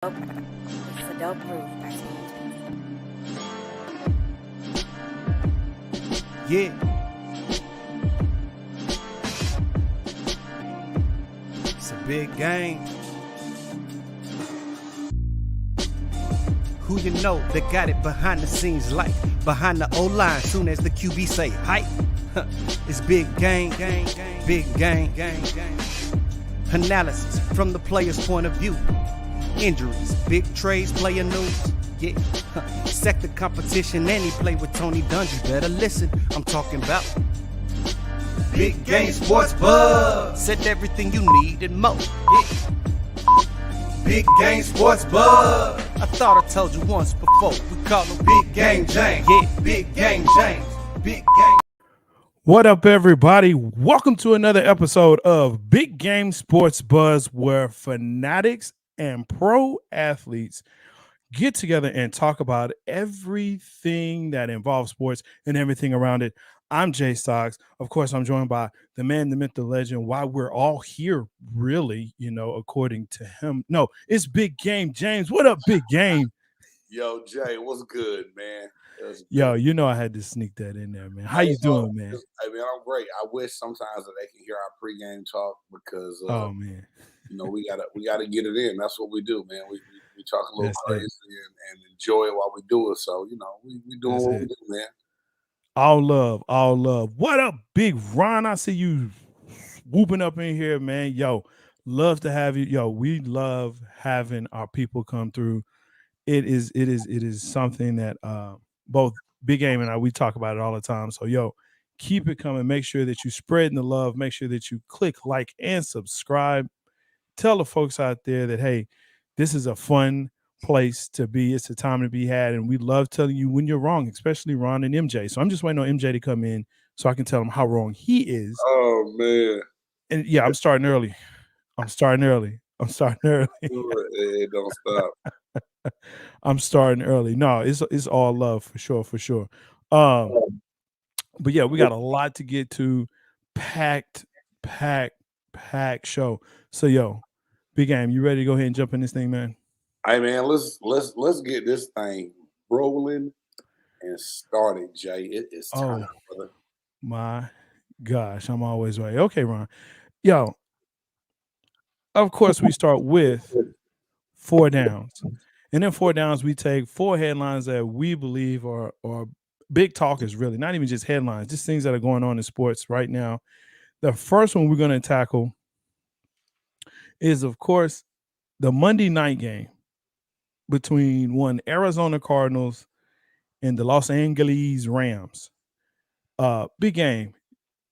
This is a dope groove by Yeah. It's a big game. Who you know that got it behind the scenes like behind the O-line soon as the QB say hype. It's big game, big game. Analysis from the player's point of view. Injuries, big trades, player news. Yeah, sector competition, and he play with Tony Dungy. Better listen, I'm talking about Big Game Sports Buzz. Said everything you need and more. Yeah. Big Game Sports Buzz. I thought I told you once before. We call him Big Game James. Yeah, Big Game James. Big Game. What up, everybody? Welcome to another episode of Big Game Sports Buzz, where fanatics and pro athletes get together and talk about everything that involves sports and everything around it. I'm Jay Stocks. Of course, I'm joined by the man, the myth, the legend. Why we're all here, really, according to him. No, it's Big Game James. What up, Big Game? Yo, Jay, what's good, man? Yo, I had to sneak that in there, man. How you doing, man? Hey, man, I'm great. I wish sometimes that they can hear our pregame talk because, oh man, we gotta get it in. That's what we do, man. We talk a little crazy and enjoy it while we do it. So we doing That's what it. we do, man. All love. What up, Big Ron? I see you whooping up in here, man. Yo, love to have you. Yo, we love having our people come through. It is something that both Big Game and I, we talk about it all the time. So yo, keep it coming. Make sure that you spreading the love. Make sure that you click like and subscribe. Tell the folks out there that hey, this is a fun place to be. It's a time to be had, and we love telling you when you're wrong, especially Ron and MJ. So I'm just waiting on MJ to come in so I can tell him how wrong he is. Oh man. And yeah, I'm starting early. Hey, don't stop. I'm starting early. No, it's all love for sure. But yeah, we got a lot to get to. Packed show. So yo, Big Game, you ready to go ahead and jump in this thing, man? Hey man, let's get this thing rolling and started, Jay. It is time, brother. My gosh, I'm always right. Okay, Ron. Yo, of course we start with 4 downs. And then 4 downs, we take 4 headlines that we believe are big talkers, really, not even just headlines, just things that are going on in sports right now. The first one we're going to tackle is, of course, the Monday night game between Arizona Cardinals and the Los Angeles Rams. Big Game.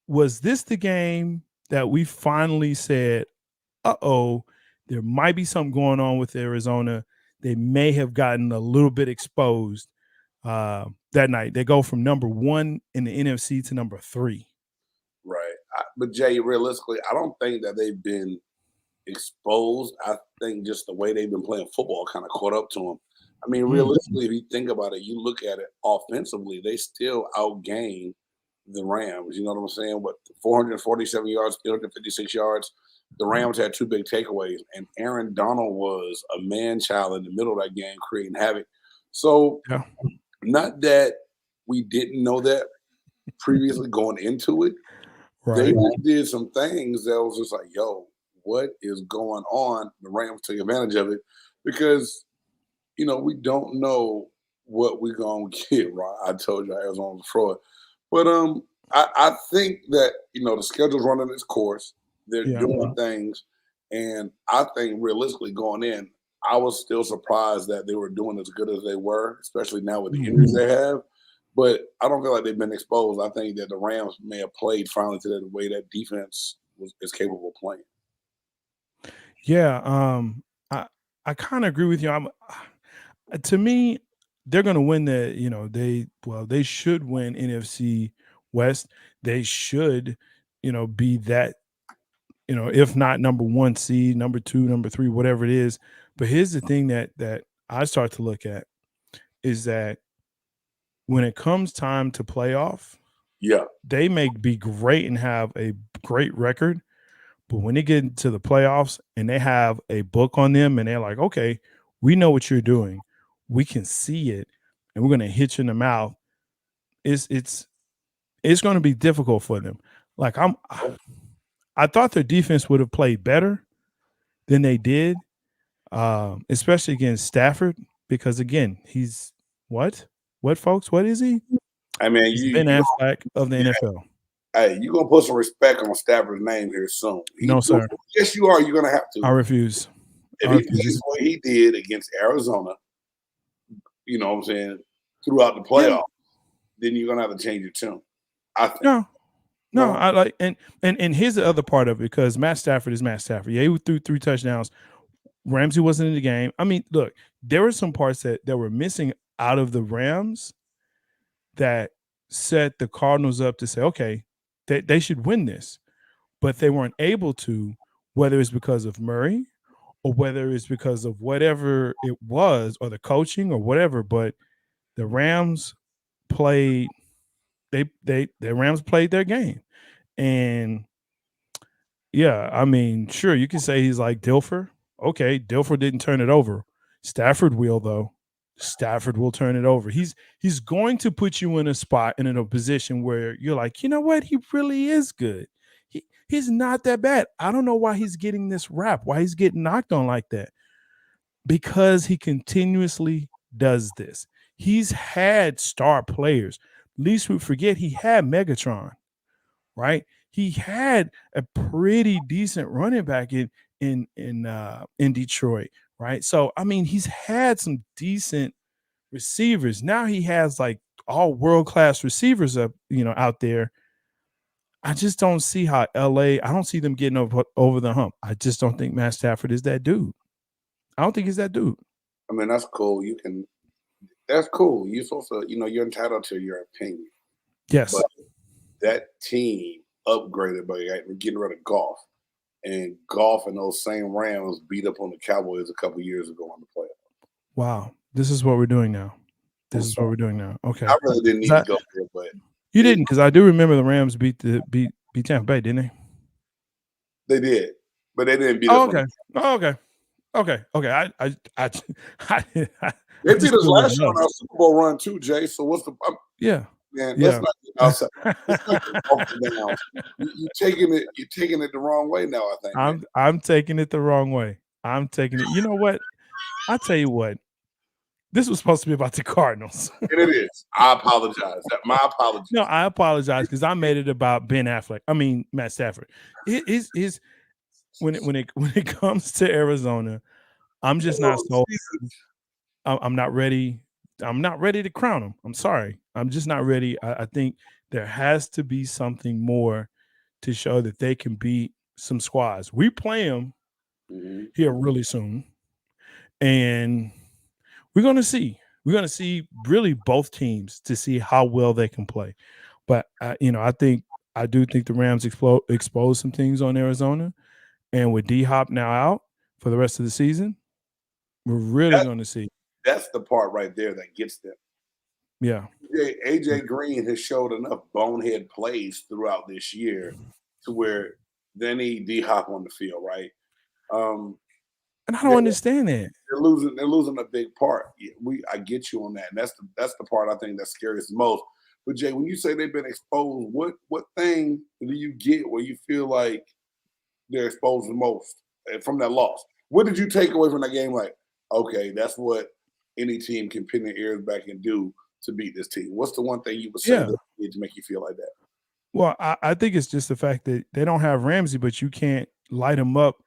Was this the game that we finally said, there might be something going on with Arizona? They may have gotten a little bit exposed that night. They go from number 1 in the NFC to number 3. Right. But Jay, realistically, I don't think that they've been exposed. I think just the way they've been playing football kind of caught up to them. I mean, realistically, if you think about it, you look at it offensively, they still outgained the Rams. You know what I'm saying? What, 447 yards, 356 yards. The Rams had 2 big takeaways, and Aaron Donald was a man-child in the middle of that game creating havoc. So, not that we didn't know that previously going into it. Right. They did some things that was just like, yo, what is going on? The Rams took advantage of it because, we don't know what we're going to get, right? I told you I was on the fraud. But I think that, the schedule's running its course. They're doing things. And I think realistically going in, I was still surprised that they were doing as good as they were, especially now with the injuries they have. But I don't feel like they've been exposed. I think that the Rams may have played finally to the way that defense is capable of playing. Yeah, I kind of agree with you. To me, they're going to win they should win NFC West. They should, be that, if not number 1 seed, number 2, number 3, whatever it is. But here's the thing that I start to look at is that when it comes time to playoff, they may be great and have a great record, but when they get into the playoffs and they have a book on them and they're like, okay, We know what you're doing. We can see it, and we're going to hit you in the mouth. It's going to be difficult for them. Like I thought their defense would have played better than they did, especially against Stafford, because again, he's what folks? What is he? I mean, He's Ben Affleck of the NFL. Hey, you're gonna put some respect on Stafford's name here soon. No, sir. Yes, you are. You're gonna have to. I refuse. If he plays what he did against Arizona, you know what I'm saying, throughout the playoffs, then you're gonna have to change your tune. I think. No, I like and here's the other part of it, because Matt Stafford is Matt Stafford. Yeah, he threw 3 touchdowns. Ramsey wasn't in the game. I mean, look, there were some parts that were missing out of the Rams that set the Cardinals up to say, okay, they should win this, but they weren't able to, whether it's because of Murray or whether it's because of whatever it was, or the coaching or whatever. But the Rams played. The Rams played their game. And yeah, I mean, sure, you can say he's like Dilfer. Okay, Dilfer didn't turn it over. Stafford will, though. Stafford will turn it over. He's going to put you in a spot and in a position where you're like, you know what? He really is good. He's not that bad. I don't know why he's getting this rap, why he's getting knocked on like that. Because he continuously does this. He's had star players. Least we forget, he had Megatron, right? He had a pretty decent running back in Detroit, right? So I mean, he's had some decent receivers. Now he has like all world-class receivers out there. I just don't see how LA, I don't see them getting over the hump. I just don't think Matt Stafford is that dude. I don't think he's that dude. I mean, that's cool. That's cool. You're supposed to, you're entitled to your opinion. Yes. But that team upgraded by getting rid of Goff. And Goff and those same Rams beat up on the Cowboys a couple years ago on the playoffs. Wow. This is what we're doing now. What we're doing now. Okay. I really didn't need to go there, but you didn't, because I do remember the Rams beat Tampa Bay, didn't they? They did, but they didn't beat us. Okay. They beat us last year on our Super Bowl run too, Jay. So what's the man? Let's not get outside. You're taking it the wrong way now. I think I'm taking it the wrong way. I'm taking it. You know what? I'll tell you what. This was supposed to be about the Cardinals. And it is. I apologize. My apologies. No, I apologize, because I made it about Ben Affleck. I mean, Matt Stafford. When it comes to Arizona, I'm just not so. I'm not ready. I'm not ready to crown him. I'm sorry. I'm just not ready. I think there has to be something more to show that they can beat some squads. We play them here really soon, and we're going to see. We're going to see really both teams to see how well they can play. But I do think the Rams expose some things on Arizona, and with D-Hop now out for the rest of the season, we're really going to see. That's the part right there that gets them. Yeah. AJ Green has showed enough bonehead plays throughout this year to where they need D-Hop on the field, right? And I don't understand that. They're losing a big part. I get you on that. And that's the part I think that scares the most. But Jay, when you say they've been exposed, what thing do you get where you feel like they're exposed the most from that loss? What did you take away from that game? Like, okay, that's what any team can pin their ears back and do to beat this team. What's the one thing you would say that to make you feel like that? Well, I think it's just the fact that they don't have Ramsey, but you can't light him up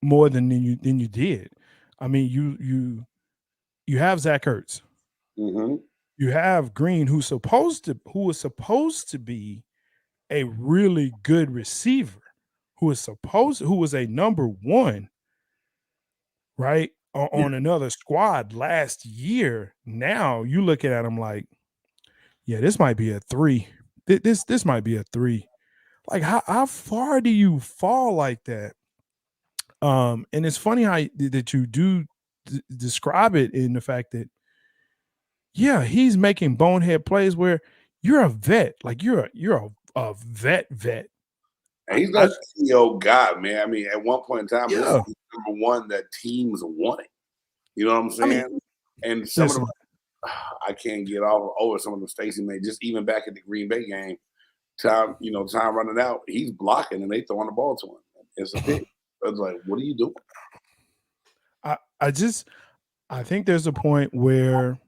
more than you did. I mean, you have Zach Ertz. Mm-hmm. You have Green, who was supposed to be a really good receiver, who was a number one, right, on another squad last year. Now you looking at him like, yeah, this might be a 3. This might be a 3. Like, how far do you fall like that? And it's funny how that you do describe it in the fact that, yeah, he's making bonehead plays where you're a vet, like you're a vet. And he's not a CEO guy, man. I mean, at one point in time, this is number one that teams wanted. You know what I'm I saying? mean, And some of listen, them, I can't get over some of the mistakes he made. Just even back at the Green Bay game, time running out, he's blocking and they throwing the ball to him. It's a pick. It's like, what are you doing? I think there's a point where,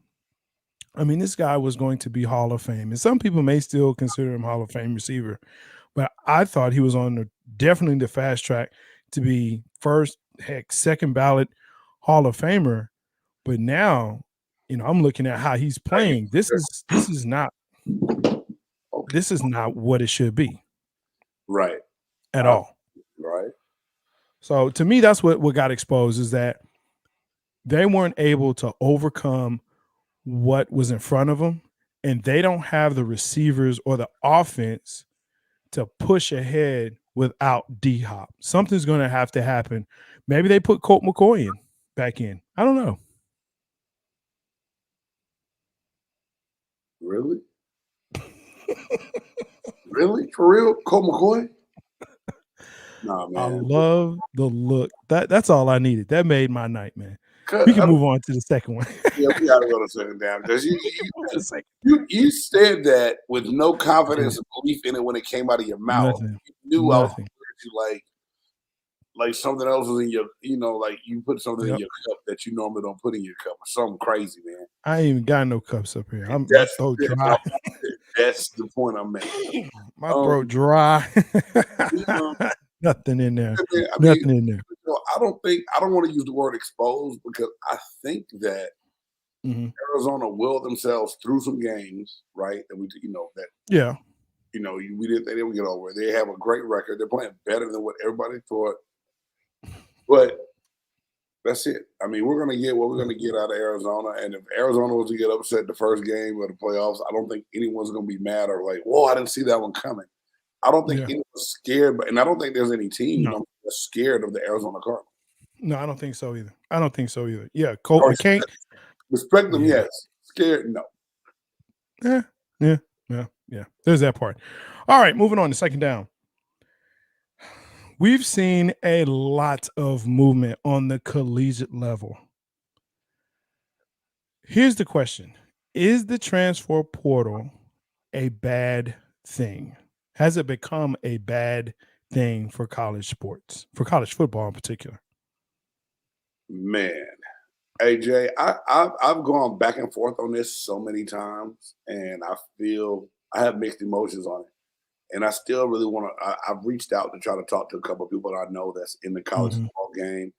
I mean, this guy was going to be Hall of Fame, and some people may still consider him Hall of Fame receiver, but I thought he was on definitely the fast track to be first, heck, second ballot Hall of Famer. But now, I'm looking at how he's playing. This is not what it should be Right. at all. Right. So to me, that's what got exposed, is that they weren't able to overcome what was in front of them, and they don't have the receivers or the offense to push ahead without D-Hop. Something's going to have to happen. Maybe they put Colt McCoy back in. I don't know. Really? Really? For real? Colt McCoy? Nah, man. I love the look. That's all I needed. That made my night, man. We can move on to the second one. Yeah, we gotta go to second down because you said that with no confidence and belief in it when it came out of your mouth. Nothing. You knew I was Nothing. you like something else was in your, like you put something in Yep. your cup that you normally don't put in your cup or something crazy, man. I ain't even got no cups up here. My That's throat dry. That's the point I'm making. My throat dry. Nothing in there. Nothing in there. I don't want to use the word exposed because I think that Arizona will themselves through some games, right? And we didn't think they would get over it. They have a great record. They're playing better than what everybody thought. But that's it. I mean, we're going to get what we're going to get out of Arizona. And if Arizona was to get upset the first game of the playoffs, I don't think anyone's going to be mad or like, whoa, I didn't see that one coming. I don't think anyone's scared, and I don't think there's any team that's scared of the Arizona Cardinals. No, I don't think so either. Yeah, Colt McCoy. Respect them, yes. Scared, no. Yeah. There's that part. All right, moving on to second down. We've seen a lot of movement on the collegiate level. Here's the question. Is the transfer portal a bad thing? Has it become a bad thing for college sports, for college football in particular? Man, AJ, I've gone back and forth on this so many times, and I feel I have mixed emotions on it. And I still really want to. I've reached out to try to talk to a couple of people that I know that's in the college football game,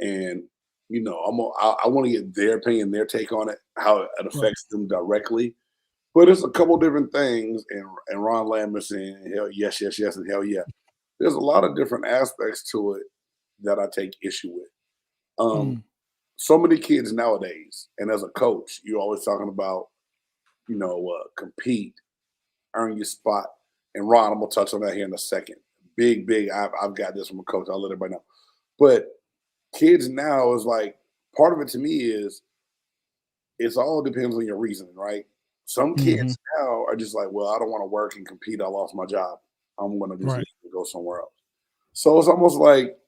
and I want to get their opinion, their take on it, how it affects them directly. But it's a couple different things, and Ron Lamb is saying hell yes, and hell yeah. There's a lot of different aspects to it that I take issue with. So many kids nowadays, and as a coach, you're always talking about, compete, earn your spot. And Ron, I'm gonna touch on that here in a second. Big. I've got this from a coach. I'll let everybody know. But kids now is like, part of it to me is it's all depends on your reasoning, right? Some kids now are just like, well, I don't want to work and compete. I lost my job. I'm gonna just leave and go somewhere else. So it's almost like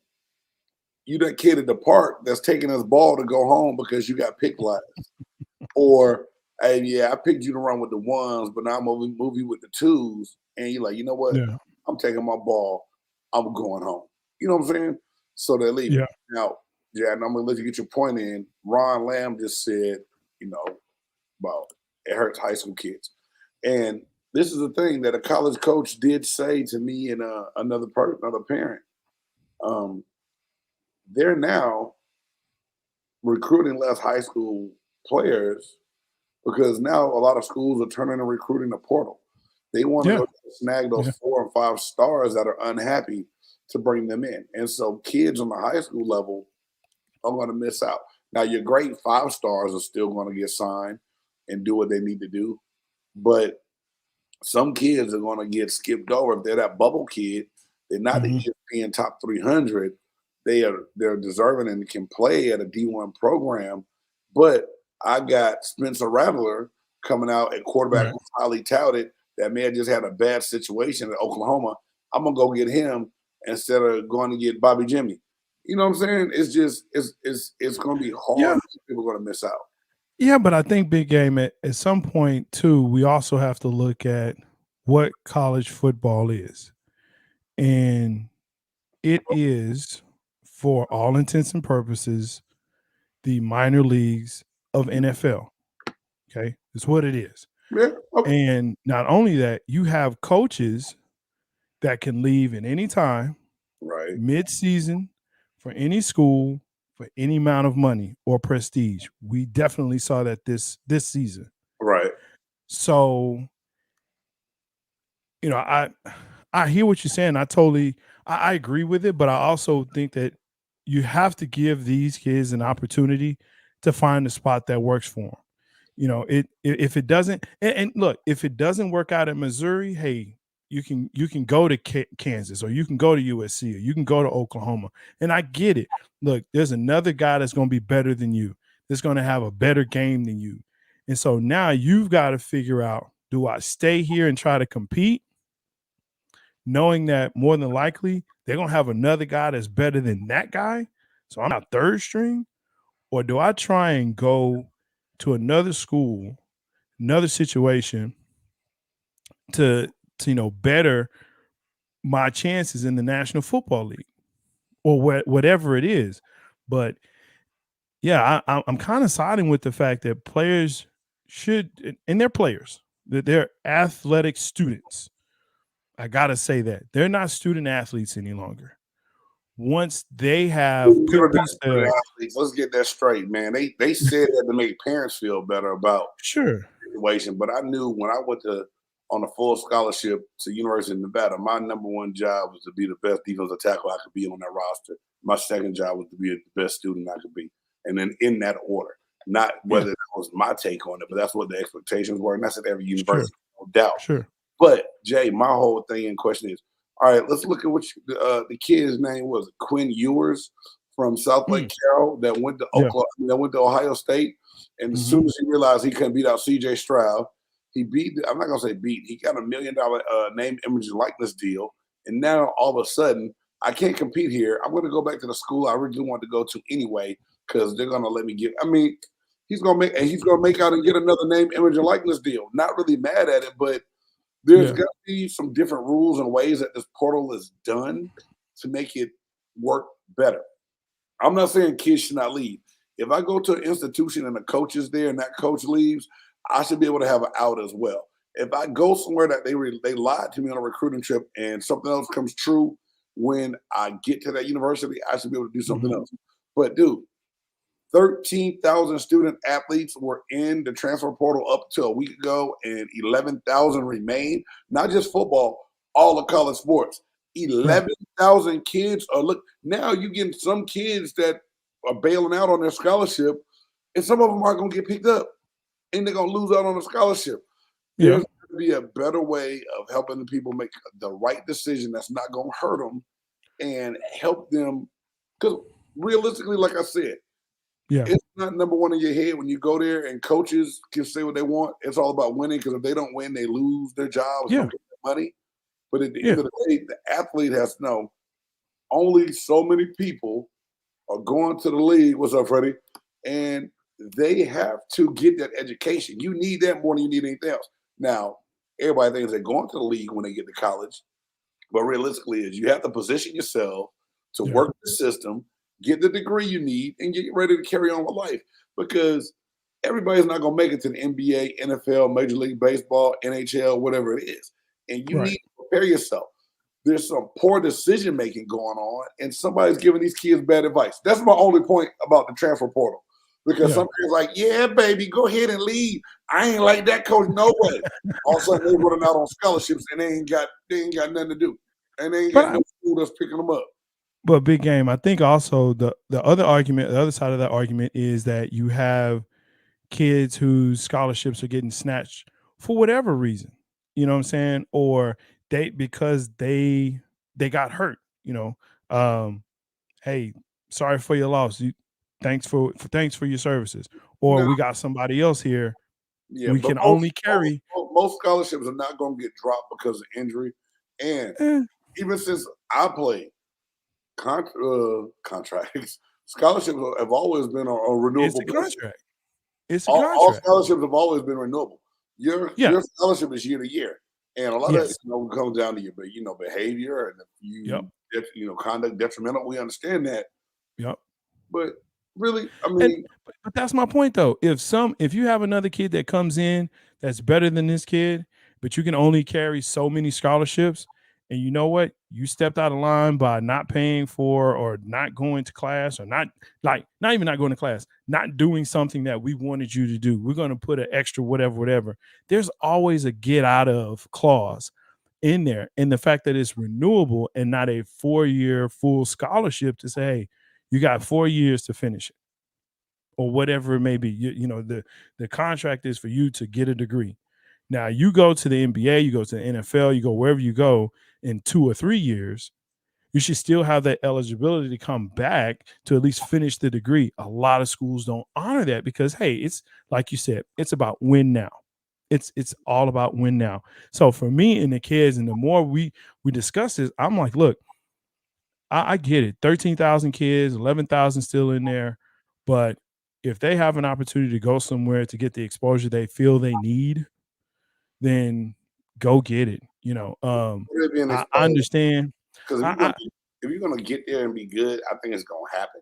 you that kid at the park that's taking his ball to go home because you got picked last. Or, hey, yeah, I picked you to run with the ones, but now I'm gonna move you with the twos. And you're like, you know what? Yeah. I'm taking my ball. I'm going home. You know what I'm saying? So they're leaving. Yeah. Now, and I'm gonna let you get your point in. Ron Lamb just said, about it hurts high school kids. And this is the thing that a college coach did say to me and another parent. They're now recruiting less high school players because now a lot of schools are turning and recruiting the portal. They want to go snag those 4 and 5 stars that are unhappy to bring them in. And so kids on the high school level are going to miss out. Now, your great 5 stars are still going to get signed and do what they need to do. But some kids are going to get skipped over. If they're that bubble kid, they're not the ESPN top 300. They're deserving and can play at a D1 program. But I got Spencer Rattler coming out at quarterback who's highly touted that may have just had a bad situation at Oklahoma. I'm going to go get him instead of going to get Bobby Jimmy. You know what I'm saying? It's just it's going to be Yeah. hard. People are going to miss out. Yeah, but I think big game at some point too, we also have to look at what college football is. And it is, for all intents and purposes, the minor leagues of NFL. Okay. It's what it is. Yeah. Okay. And not only that, you have coaches that can leave at any time, Right. mid-season, for any school, for any amount of money or prestige. We definitely saw that this season. Right. So, you know, I hear what you're saying. I agree with it, but I also think that you have to give these kids an opportunity to find a spot that works for them. You know, if it doesn't, and look, if it doesn't work out in Missouri, hey, you can go to Kansas, or you can go to USC, or you can go to Oklahoma. And I get it. Look, there's another guy that's going to be better than you. That's going to have a better game than you. And so now you've got to figure out, do I stay here and try to compete, knowing that more than likely they're going to have another guy that's better than that guy, so I'm not third string? Or do I try and go to another school, another situation to better my chances in the National Football League, or whatever it is? But yeah, I'm kind of siding with the fact that players should, and they're players, that they're athletic students. I gotta say that they're not student athletes any longer. Once they have put themselves, Let's get that straight, man. They said that to make parents feel better about sure, the situation, but I knew when I went on a full scholarship to University of Nevada, my number one job was to be the best defensive tackle I could be on that roster. My second job was to be the best student I could be, and then in that order. Not whether that was my take on it, but that's what the expectations were, and that's at every university, no doubt. sure. But Jay, my whole thing in question is, all right, let's look at what the kid's name was, Quinn Ewers from South Lake Carroll, that went to Oklahoma, that went to Ohio State, and as soon as he realized he couldn't beat out C.J. Stroud, he beat. I'm not gonna say beat. He got $1 million name, image, and likeness deal, and now all of a sudden I can't compete here. I'm gonna go back to the school I originally wanted to go to anyway because they're gonna let me get. I mean, he's gonna make out and get another name, image, and likeness deal. Not really mad at it, but there's got to be some different rules and ways that this portal is done to make it work better. I'm not saying kids should not leave. If I go to an institution and the coach is there and that coach leaves, I should be able to have an out as well. If I go somewhere that they lied to me on a recruiting trip and something else comes true when I get to that university, I should be able to do something else. But dude, 13,000 student athletes were in the transfer portal up to a week ago, and 11,000 remain. Not just football, all of college sports. 11,000 kids are now you getting some kids that are bailing out on their scholarship, and some of them are going to get picked up, and they're going to lose out on a scholarship. There's going to be a better way of helping the people make the right decision that's not going to hurt them and help them. Because realistically, like I said, it's not number one in your head when you go there, and coaches can say what they want. It's all about winning, because if they don't win, they lose their jobs, don't get their money. But at the end of the day, the athlete has to know only so many people are going to the league. What's up, Freddie? And they have to get that education. You need that more than you need anything else. Now, everybody thinks they're going to the league when they get to college, but realistically, is you have to position yourself to work the system, get the degree you need, and get ready to carry on with life. Because everybody's not going to make it to the NBA, NFL, Major League Baseball, NHL, whatever it is. And you need to prepare yourself. There's some poor decision-making going on, and somebody's giving these kids bad advice. That's my only point about the transfer portal. Because some kids like, yeah, baby, go ahead and leave. I ain't like that coach, no way. All of a sudden, they're running out on scholarships, and they ain't got nothing to do. And they ain't got no school that's picking them up. But big game, I think also the other argument, the other side of that argument is that you have kids whose scholarships are getting snatched for whatever reason, you know what I'm saying? Or because they got hurt, hey, sorry for your loss. Thanks for your services. Or we got somebody else here. Yeah, we can only carry. Most scholarships are not going to get dropped because of injury. And even since I played, contracts. Scholarships have always been a renewable. It's a contract. It's a All contract. scholarships have always been renewable. Your Yeah. your scholarship is year to year, and a lot of Yes. it comes down to your behavior and conduct detrimental. We understand that, Yep. but really, I mean, But that's my point though. If you have another kid that comes in that's better than this kid, but you can only carry so many scholarships, and you know what? You stepped out of line by not paying for or not going to class or not even not going to class, not doing something that we wanted you to do. We're going to put an extra whatever. There's always a get out of clause in there. And the fact that it's renewable and not a 4-year full scholarship to say, hey, you got 4 years to finish it or whatever it may be. The contract is for you to get a degree. Now you go to the NBA, you go to the NFL, you go wherever you go in 2 or 3 years, you should still have that eligibility to come back to at least finish the degree. A lot of schools don't honor that because, hey, it's like you said, it's about win now. It's all about win now. So for me and the kids, and the more we discuss this, I'm like, look, I get it. 13,000 kids, 11,000 still in there, but if they have an opportunity to go somewhere to get the exposure they feel they need, then go get it. I understand. Because if you're gonna get there and be good, I think it's gonna happen.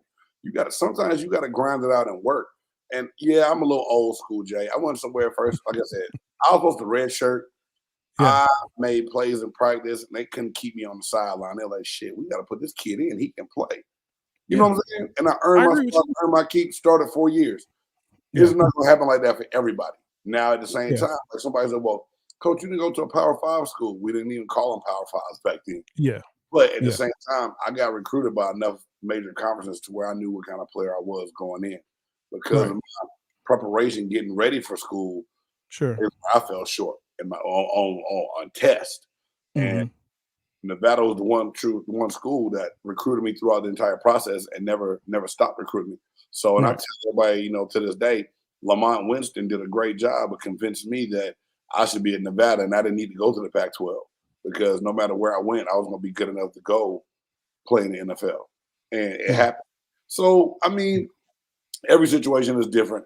Sometimes you gotta grind it out and work. And yeah, I'm a little old school, Jay. I went somewhere first. Like I said, I was supposed to red shirt. Yeah. I made plays in practice, and they couldn't keep me on the sideline. They're like, "Shit, we got to put this kid in. He can play." You know what I'm saying? And I earned my keep. Started 4 years. Yeah. It's not gonna happen like that for everybody. Now at the same Yeah. time, like somebody said, "Well, coach, you didn't go to a Power 5 school." We didn't even call them Power 5s back then. Yeah. But at the same time, I got recruited by enough major conferences to where I knew what kind of player I was going in because of my preparation, getting ready for school. Sure. I fell short in my on test, and Mhm. Nevada was the one school that recruited me throughout the entire process and never stopped recruiting me. So, and I Right. tell everybody, to this day, Lamont Winston did a great job of convincing me that I should be at Nevada and I didn't need to go to the Pac-12 because no matter where I went, I was going to be good enough to go play in the NFL, and it happened. So, I mean, every situation is different.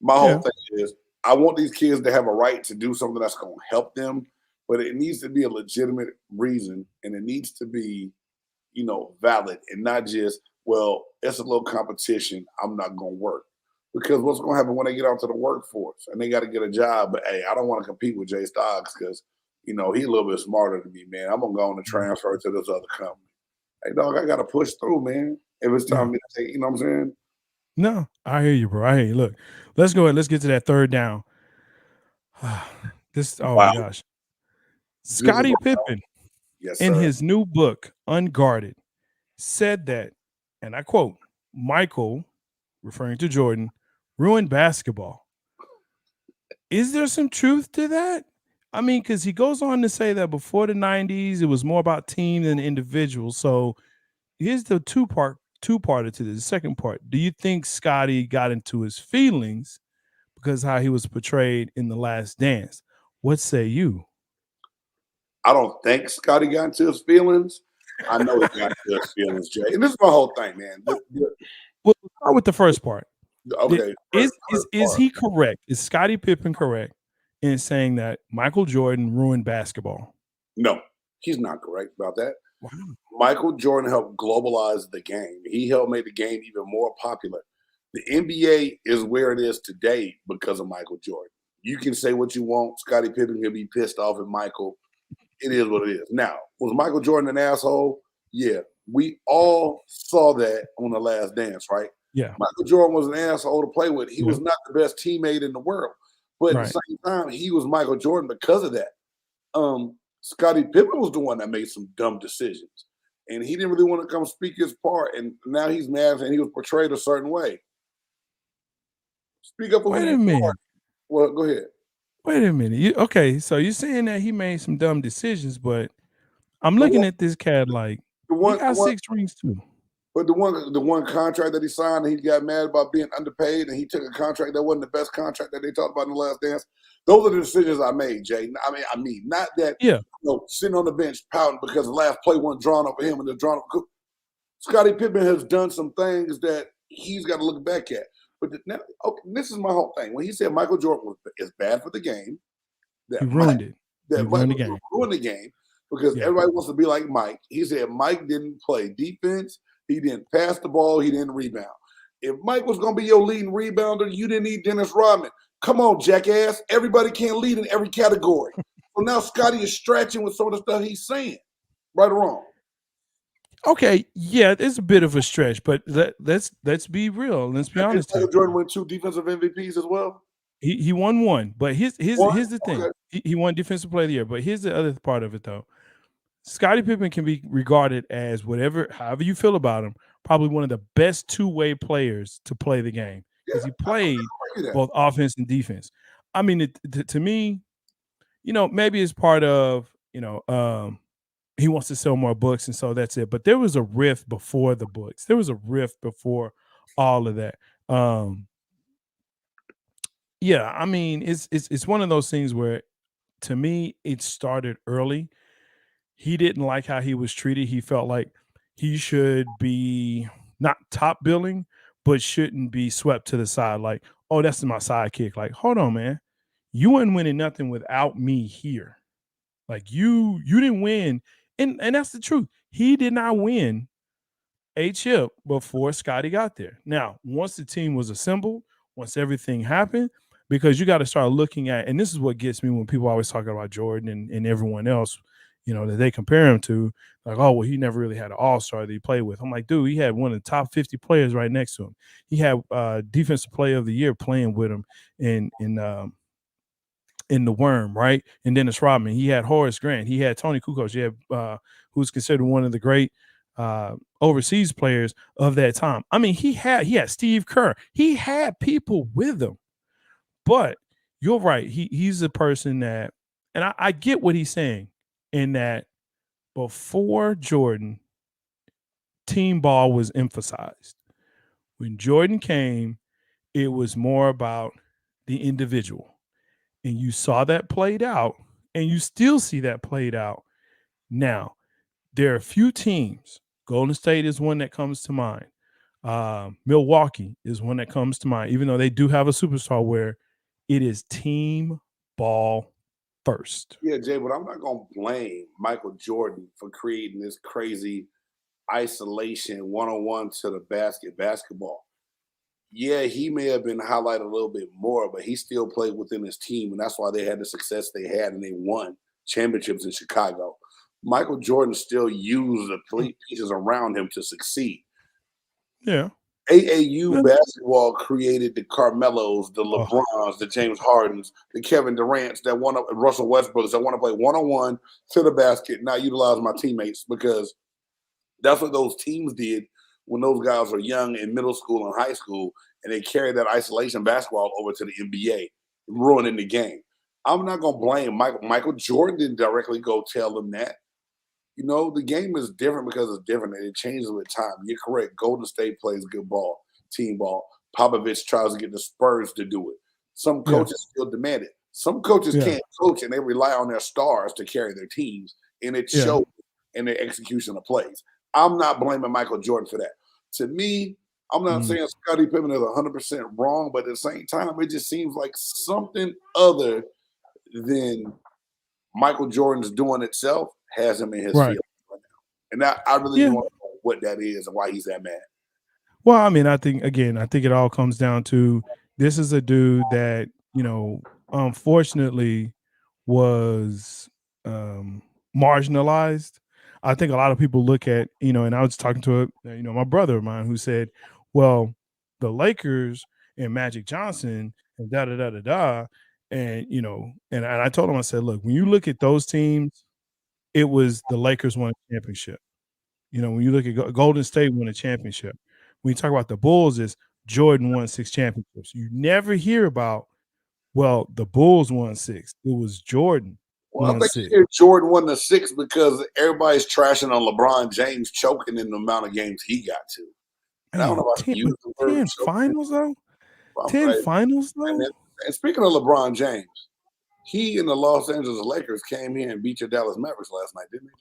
My whole thing is I want these kids to have a right to do something that's going to help them, but it needs to be a legitimate reason, and it needs to be, valid and not just, well, it's a little competition. I'm not going to work. Because what's going to happen when they get out to the workforce and they got to get a job? But, hey, I don't want to compete with Jay Stoggs because, he's a little bit smarter than me, man. I'm going to go on to transfer to this other company. Hey, dog, I got to push through, man. If it's time for me to take, you know what I'm saying? No, I hear you, bro. I hear you. Look, let's go ahead. Let's get to that third down. My gosh. Scottie Pippen, Yes, in sir. his new book, Unguarded, said that, and I quote, Michael, referring to Jordan, ruined basketball. Is there some truth to that? I mean, because he goes on to say that before the 90s, it was more about team than individual. So here's the two-parter to this. The second part, do you think Scottie got into his feelings because how he was portrayed in The Last Dance? What say you? I don't think Scottie got into his feelings. I know he got into his feelings, Jay. And this is my whole thing, man. Well, start with the first part. Okay. Is he correct? Is Scottie Pippen correct in saying that Michael Jordan ruined basketball? No, he's not correct about that. Wow. Michael Jordan helped globalize the game. He helped make the game even more popular. The NBA is where it is today because of Michael Jordan. You can say what you want. Scottie Pippen can be pissed off at Michael. It is what it is. Now, was Michael Jordan an asshole? Yeah. We all saw that on The Last Dance, right? Yeah. Michael Jordan was an asshole to play with. He was not the best teammate in the world. But at the same time, he was Michael Jordan because of that. Scottie Pippen was the one that made some dumb decisions. And he didn't really want to come speak his part. And now he's mad and he was portrayed a certain way. Speak up for Wait a minute. Well, go ahead. Wait a minute. Okay, so you're saying that he made some dumb decisions, but I'm looking at this cat like he got 6 rings too. But the one contract that he signed, and he got mad about being underpaid, and he took a contract that wasn't the best contract that they talked about in The Last Dance. Those are the decisions I made, Jay. I mean, not that sitting on the bench pouting because the last play wasn't drawn up for him and they're drawn up. Scottie Pippen has done some things that he's got to look back at. But now, okay, this is my whole thing. When he said Michael Jordan is bad for the game, He that ruined it. He Michael ruined the game. ruined the game because Yeah. everybody wants to be like Mike. He said Mike didn't play defense. He didn't pass the ball. He didn't rebound. If Mike was going to be your leading rebounder, you didn't need Dennis Rodman. Come on, jackass. Everybody can't lead in every category. So now Scottie is stretching with some of the stuff he's saying. Right or wrong? Okay, yeah, it's a bit of a stretch, but let's be real. Let's be honest Michael here. Jordan won 2 defensive MVPs as well. He won one, but here's the thing. Okay. He won Defensive Player of the Year, but here's the other part of it though. Scottie Pippen can be regarded as however you feel about him, probably one of the best two-way players to play the game because he played both offense and defense. I mean, to me, maybe it's part of he wants to sell more books, and so that's it. But there was a rift before the books. There was a rift before all of that. Yeah, I mean, it's one of those things where, to me, it started early. He didn't like how he was treated. He felt like he should be not top billing, but shouldn't be swept to the side. Like, oh, that's my sidekick. Like, hold on, man, you ain't winning nothing without me here. Like you didn't win. And that's the truth. He did not win a chip before Scottie got there. Now, once the team was assembled, once everything happened, because you got to start looking at, and this is what gets me when people always talk about Jordan and everyone else, that they compare him to, like, oh, well, he never really had an all-star that he played with. I'm like, dude, he had one of the top 50 players right next to him. He had Defensive Player of the Year playing with him in the Worm, right? And Dennis Rodman. He had Horace Grant. He had Tony Kukoc. He had who's considered one of the great overseas players of that time. I mean, he had Steve Kerr. He had people with him. But you're right. He's a person that, and I get what he's saying, in that before Jordan, team ball was emphasized. When Jordan came, it was more about the individual. And you saw that played out, and you still see that played out now. There are a few teams. Golden State is one that comes to mind. Milwaukee is one that comes to mind, even though they do have a superstar, where it is team ball first. Yeah, Jay, but I'm not going to blame Michael Jordan for creating this crazy isolation one-on-one to the basketball. Yeah, he may have been highlighted a little bit more, but he still played within his team, and that's why they had the success they had, and they won championships in Chicago. Michael Jordan still used the pieces around him to succeed. Yeah. AAU basketball created the Carmelos, the LeBrons, the James Hardens, the Kevin Durants, that want to Russell Westbrooks that want to play one-on-one to the basket, not utilize my teammates, because that's what those teams did when those guys were young in middle school and high school, and they carried that isolation basketball over to the NBA, ruining the game. I'm not going to blame Michael Jordan didn't directly go tell them that. The game is different because it's different, and it changes with time. You're correct. Golden State plays good ball, team ball. Popovich tries to get the Spurs to do it. Some coaches still demand it. Some coaches can't coach, and they rely on their stars to carry their teams, and it shows in their execution of plays. I'm not blaming Michael Jordan for that. To me, I'm not saying Scottie Pippen is 100% wrong, but at the same time, it just seems like something other than Michael Jordan's doing itself has him in his field right now. And I really want to know what that is and why he's that mad. Well, I mean, I think it all comes down to, this is a dude that, unfortunately was marginalized. I think a lot of people look at, and I was talking to my brother of mine who said, well, the Lakers and Magic Johnson and da-da-da-da-da. And, and I told him, I said, look, when you look at those teams, it was the Lakers won a championship. When you look at Golden State won a championship. When you talk about the Bulls, is Jordan won 6 championships. You never hear about, well, the Bulls won 6. It was Jordan. Well, I think you hear Jordan won the 6 because everybody's trashing on LeBron James choking in the amount of games he got to. And I don't know about 10 finals, though? 10 finals, though? And speaking of LeBron James, he and the Los Angeles Lakers came here and beat your Dallas Mavericks last night, didn't they?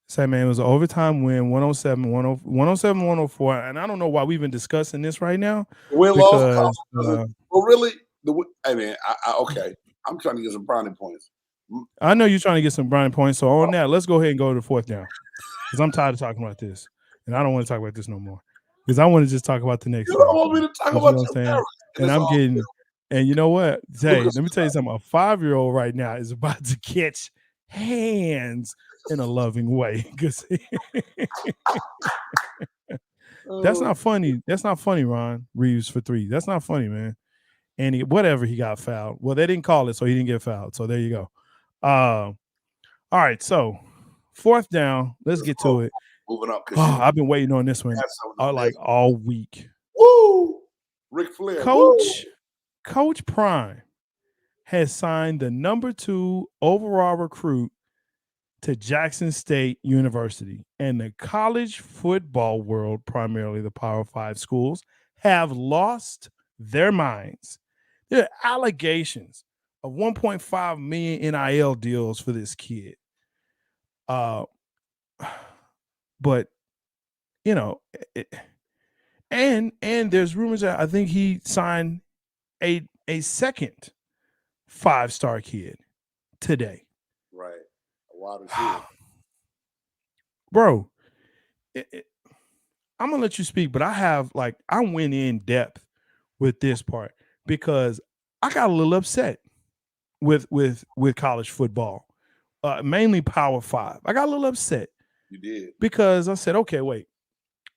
Say, man, it was an overtime win, 107-104. And I don't know why we've been discussing this right now. Win Because loss. Well, really, hey man, okay. I'm trying to get some brownie points. I know you're trying to get some brownie points. So on that, let's go ahead and go to the fourth down. Because I'm tired of talking about this. And I don't want to talk about this no more. Because I want to just talk about the next You thing. don't want me to talk You about know your what I'm saying? parents. And I'm getting, and you know what? Hey, Lucas, let me tell you something. A 5-year-old right now is about to catch hands in a loving way. Because that's not funny. That's not funny, Ron Reeves for 3. That's not funny, man. And whatever, he got fouled. Well, they didn't call it, so he didn't get fouled. So there you go. All right, so fourth down. Let's get to it. Moving up. I've been waiting on this one like all week. Woo! Ric Flair. Coach Prime has signed the number 2 overall recruit to Jackson State University, and the college football world, primarily the Power 5 schools, have lost their minds. There are allegations of 1.5 million NIL deals for this kid. But you know, and there's rumors that I think he signed a second 5-star kid today. Right. A wide receiver. Bro, I'm gonna let you speak, but I went in depth with this part because I got a little upset with college football, mainly Power 5. I got a little upset. You did. Because I said, okay, wait,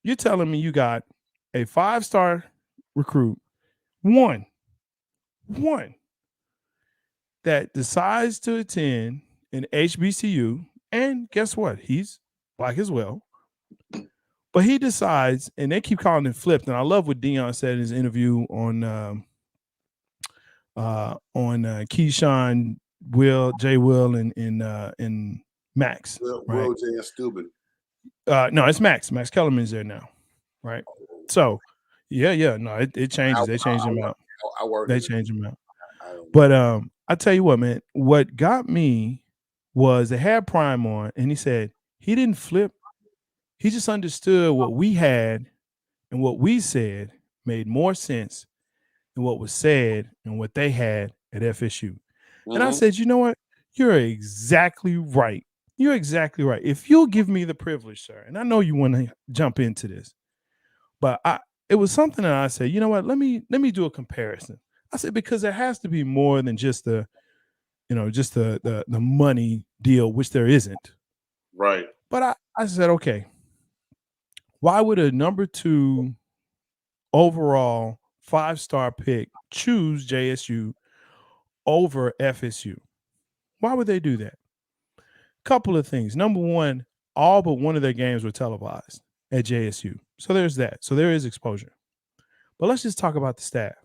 you're telling me you got a 5-star recruit, one that decides to attend an HBCU, and guess what? He's black as well. But he decides, and they keep calling it flipped. And I love what Deion said in his interview on Keyshawn, Jay Will, and Max. Will J and Stupid. No, it's Max. Max Kellerman's there now, right? So, yeah. No, it changes. They change him out. They change him out. But I tell you what, man. What got me was they had Prime on, and he said he didn't flip. He just understood what we had and what we said made more sense than what was said and what they had at FSU. Mm-hmm. And I said, you know what? You're exactly right. You're exactly right. If you'll give me the privilege, sir, and I know you want to jump into this, but it was something that I said, you know what? Let me do a comparison. I said, because there has to be more than just the money deal, which there isn't. Right. But I said, okay, why would a number 2 overall 5-star pick choose JSU over FSU? Why would they do that? Couple of things. Number one, all but one of their games were televised at JSU. So there's that. So there is exposure. But let's just talk about the staff.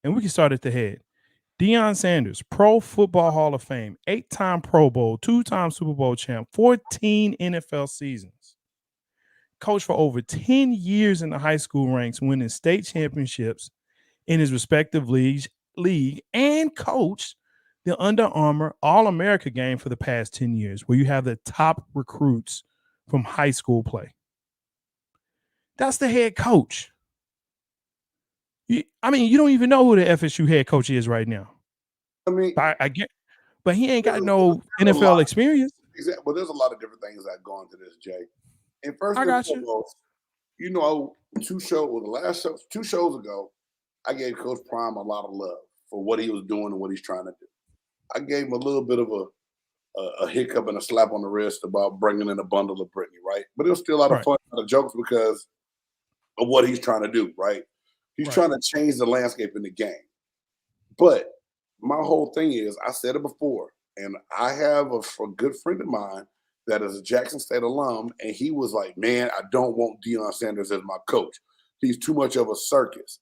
And we can start at the head. Deion Sanders, Pro Football Hall of Fame, 8-time Pro Bowl, 2-time Super Bowl champ, 14 NFL seasons. Coached for over 10 years in the high school ranks, winning state championships in his respective league, and coached the Under Armour All-America game for the past 10 years, where you have the top recruits from high school play. That's the head coach. You don't even know who the FSU head coach is right now. I mean, I get, but he ain't got no NFL experience. Exactly. Well, there's a lot of different things that go into this, Jay. And first and foremost, 2 shows ago, I gave Coach Prime a lot of love for what he was doing and what he's trying to do. I gave him a little bit of a hiccup and a slap on the wrist about bringing in a bundle of Brittany, right? But it was still a lot of fun, a lot of jokes because of what he's trying to do, right? He's trying to change the landscape in the game. But my whole thing is, I said it before, and I have a good friend of mine that is a Jackson State alum, and he was like, man, I don't want Deion Sanders as my coach. He's too much of a circus.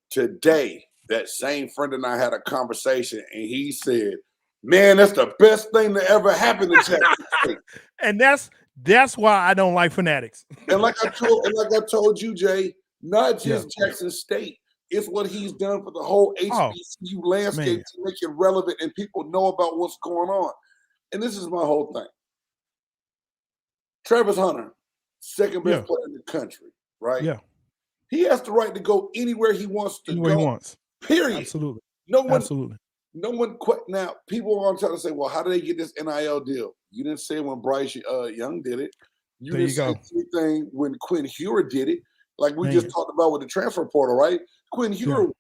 Today, that same friend and I had a conversation, and he said, man, that's the best thing that ever happened to Jackson State. And that's why I don't like fanatics. And like I told you, Jay, not just Jackson State. It's what he's done for the whole HBCU landscape to make it relevant and people know about what's going on. And this is my whole thing. Travis Hunter, second best Yeah. player in the country, right? Yeah. He has the right to go anywhere he wants to Anywhere go. he wants. Period. Absolutely. No one. Absolutely. No one quit. Now, people are going to try to say, well, how do they get this NIL deal? You didn't say when Bryce Young did it. You There didn't you say go. anything when Quinn Heward did it, like we Man. just talked about with the transfer portal, right? Quinn Yeah. Heward,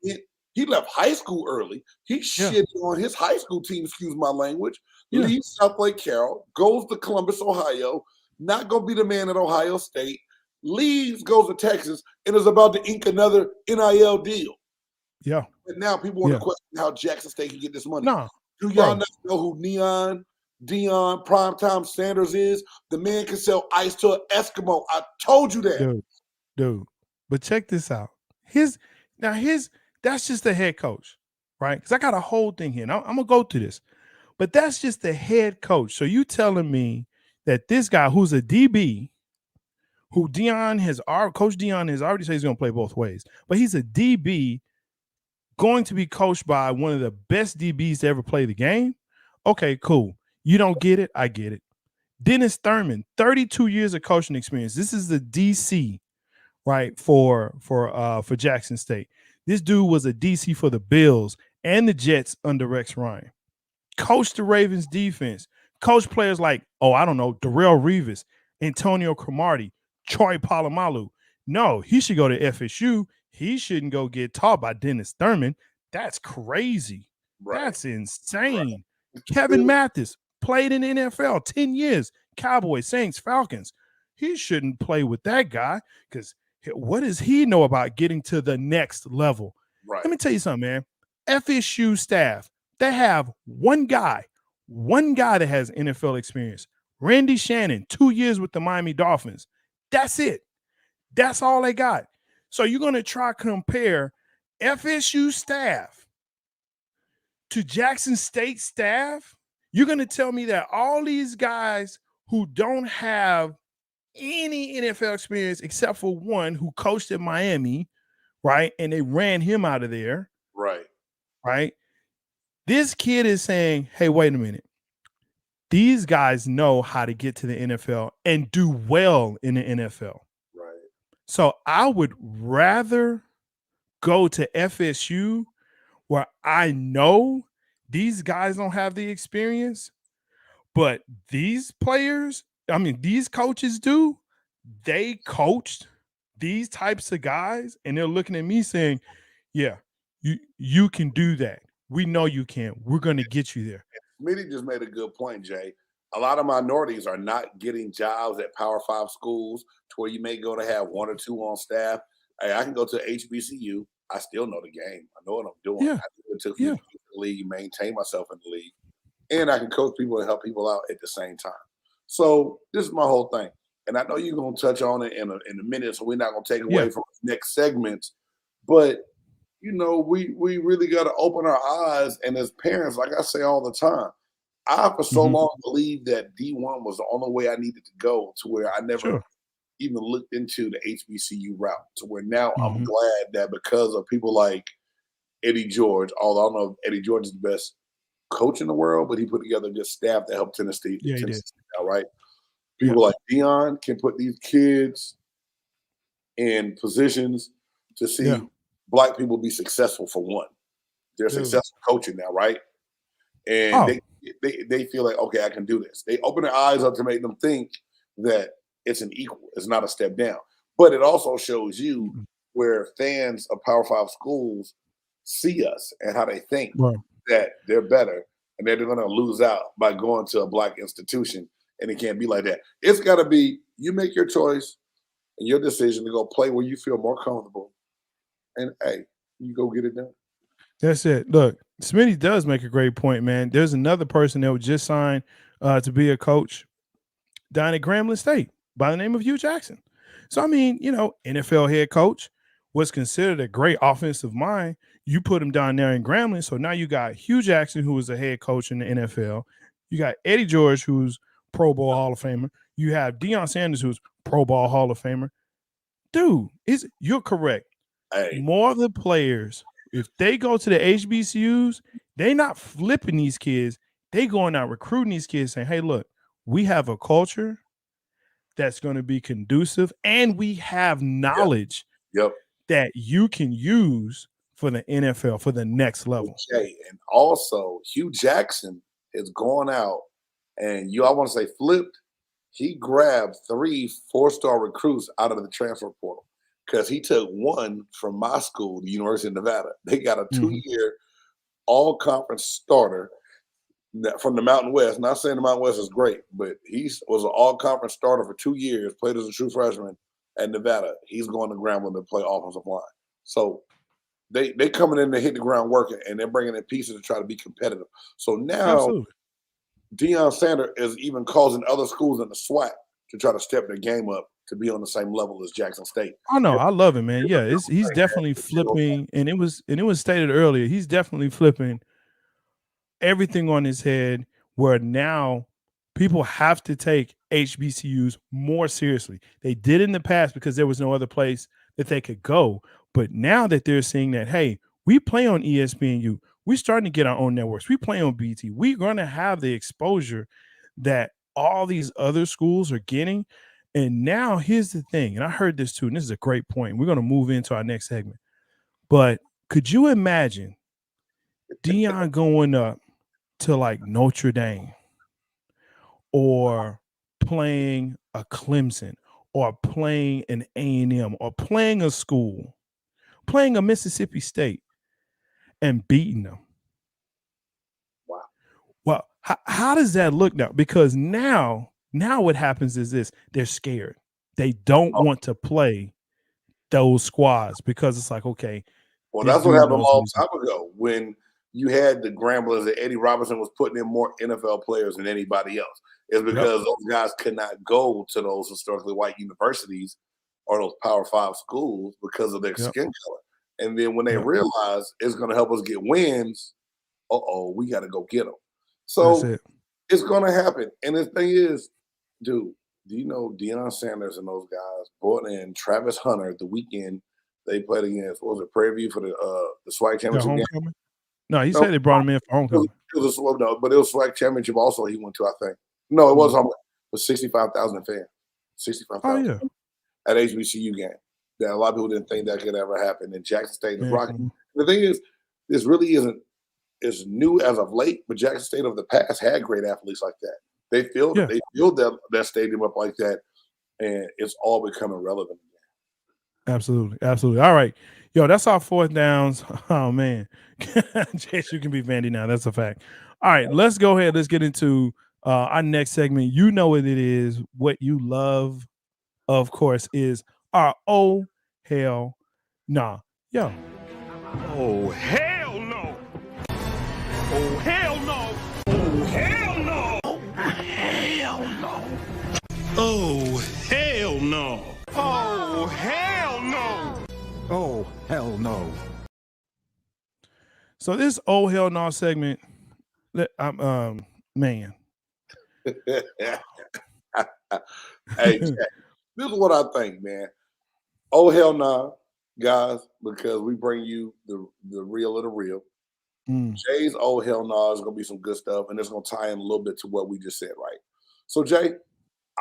he left high school early. He shitted on his high school team, excuse my language, Yeah. leaves South Lake Carroll, goes to Columbus, Ohio, not going to be the man at Ohio State, leaves, goes to Texas, and is about to ink another NIL deal. Yeah. But now people want Yeah. to question how Jackson State can get this money. No. Do y'all Bro. not know who Deion Primetime Sanders is? The man can sell ice to an Eskimo. I told you that. Dude. But check this out. That's just the head coach, right? Because I got a whole thing here. Now, I'm gonna go to this, but that's just the head coach. So you telling me that this guy who's a DB, who Coach Deion has already said he's gonna play both ways, but he's a DB going to be coached by one of the best DBs to ever play the game? Okay, cool. You don't get it? I get it. Dennis Thurman, 32 years of coaching experience. This is the DC, right, for Jackson State. This dude was a DC for the Bills and the Jets under Rex Ryan. Coached the Ravens defense. Coached players like, Darrell Revis, Antonio Cromartie, Troy Polamalu. No, he should go to FSU. He shouldn't go get taught by Dennis Thurman. That's crazy. Right. That's insane. Right. Kevin Mathis played in the NFL 10 years. Cowboys, Saints, Falcons. He shouldn't play with that guy because what does he know about getting to the next level? Right. Let me tell you something, man. FSU staff, they have one guy that has NFL experience. Randy Shannon, 2 years with the Miami Dolphins. That's it. That's all they got. So you're going to try to compare FSU staff to Jackson State staff? You're going to tell me that all these guys who don't have any NFL experience except for one who coached at Miami, right? And they ran him out of there. Right. Right. This kid is saying, hey, wait a minute. These guys know how to get to the NFL and do well in the NFL. Right. So I would rather go to FSU where I know these guys don't have the experience, but these coaches do. They coached these types of guys, and they're looking at me saying, yeah, you can do that. We know you can. We're going to get you there. Smitty just made a good point, Jay. A lot of minorities are not getting jobs at Power 5 schools to where you may go to have one or two on staff. Hey, I can go to HBCU. I still know the game. I know what I'm doing. Yeah. I took me to the league, maintain myself in the league, and I can coach people and help people out at the same time. So this is my whole thing. And I know you're going to touch on it in a minute, so we're not going to take away from the next segments. But, we really got to open our eyes. And as parents, like I say all the time, I for so long believed that D1 was the only way I needed to go, to where I never even looked into the HBCU route, to where now I'm glad that because of people like Eddie George, although I don't know if Eddie George is the best coach in the world, but he put together a good staff that helped Tennessee. Yeah, he did. Now, right? People like Deion can put these kids in positions to see Black people be successful for one. They're successful coaching now, right? And they feel like, okay, I can do this. They open their eyes up to make them think that it's an equal. It's not a step down. But it also shows you where fans of Power 5 schools see us and how they think that they're better and that they're going to lose out by going to a Black institution. And it can't be like that. It's got to be, you make your choice and your decision to go play where you feel more comfortable. And, hey, you go get it done. That's it. Look, Smitty does make a great point, man. There's another person that was just signed to be a coach down at Grambling State by the name of Hugh Jackson. So, NFL head coach was considered a great offensive mind. You put him down there in Grambling. So now you got Hugh Jackson, who was a head coach in the NFL. You got Eddie George, who's Pro Bowl Hall of Famer. You have Deion Sanders, who's Pro Bowl Hall of Famer. Dude, you're correct. Hey. More of the players, if they go to the HBCUs, they not flipping these kids. They going out recruiting these kids saying, hey, look, we have a culture that's going to be conducive, and we have knowledge Yep. that you can use for the NFL for the next level. Okay. And also, Hugh Jackson is going out, and I want to say flipped. He grabbed 3 4-star recruits out of the transfer portal because he took one from my school, the University of Nevada. They got a 2-year all-conference starter from the Mountain West. Not saying the Mountain West is great, but he was an all-conference starter for 2 years, played as a true freshman at Nevada. He's going to Grambling to play offensive line. So they coming in to hit the ground working, and they're bringing in pieces to try to be competitive. So now Deion Sanders is even causing other schools in the SWAC to try to step their game up to be on the same level as Jackson State. I know, I love it, man. Yeah, he's definitely flipping, and it was stated earlier. He's definitely flipping everything on his head, where now people have to take HBCUs more seriously. They did in the past because there was no other place that they could go, but now that they're seeing that, hey, we play on ESPNU, we're starting to get our own networks, we play on BT, we're going to have the exposure that all these other schools are getting. And now here's the thing, and I heard this too, and this is a great point. We're going to move into our next segment. But could you imagine Deion going up to like Notre Dame or playing a Clemson or playing an A&M or playing a school, playing a Mississippi State and beating them? Wow. Well, how does that look now? Because now what happens is this: they're scared. They don't want to play those squads because it's like, okay. Well, that's what happened a long time ago when you had the Gramblers that Eddie Robinson was putting in more NFL players than anybody else. It's because those guys could not go to those historically white universities or those Power 5 schools because of their skin color. And then when they realize it's going to help us get wins, we got to go get them. So it's going to happen. And the thing is, dude, do you know Deion Sanders and those guys brought in Travis Hunter the weekend they played against, what was it, Prairie View for the SWAC championship game? No, he said they brought him in for homecoming. But it was SWAC championship also he went to, I think. No, it was homecoming. It was 65,000 fans. 65,000 at HBCU game. That a lot of people didn't think that could ever happen in Jackson State and Rocky. The thing is, this really isn't as new as of late, but Jackson State of the past had great athletes like that. They filled that stadium up like that, and it's all becoming relevant again. Absolutely. All right. Yo, that's our 4th downs. Oh, man. Chase, you can be Vandy now. That's a fact. All right, let's go ahead. Let's get into our next segment. You know what it is. What you love, of course, is our Oh Hell Nah. Yo. Oh, hell no. Oh, hell no. Oh, hell no. Oh, hell no. Oh, hell no. Oh, hell no. Oh, hell no. So this Oh Hell No segment, man. Hey, Jack, this is what I think, man. Oh, hell no, guys, because we bring you the real of the real. Jay's Oh Hell No is going to be some good stuff, and it's going to tie in a little bit to what we just said, right? So, Jay,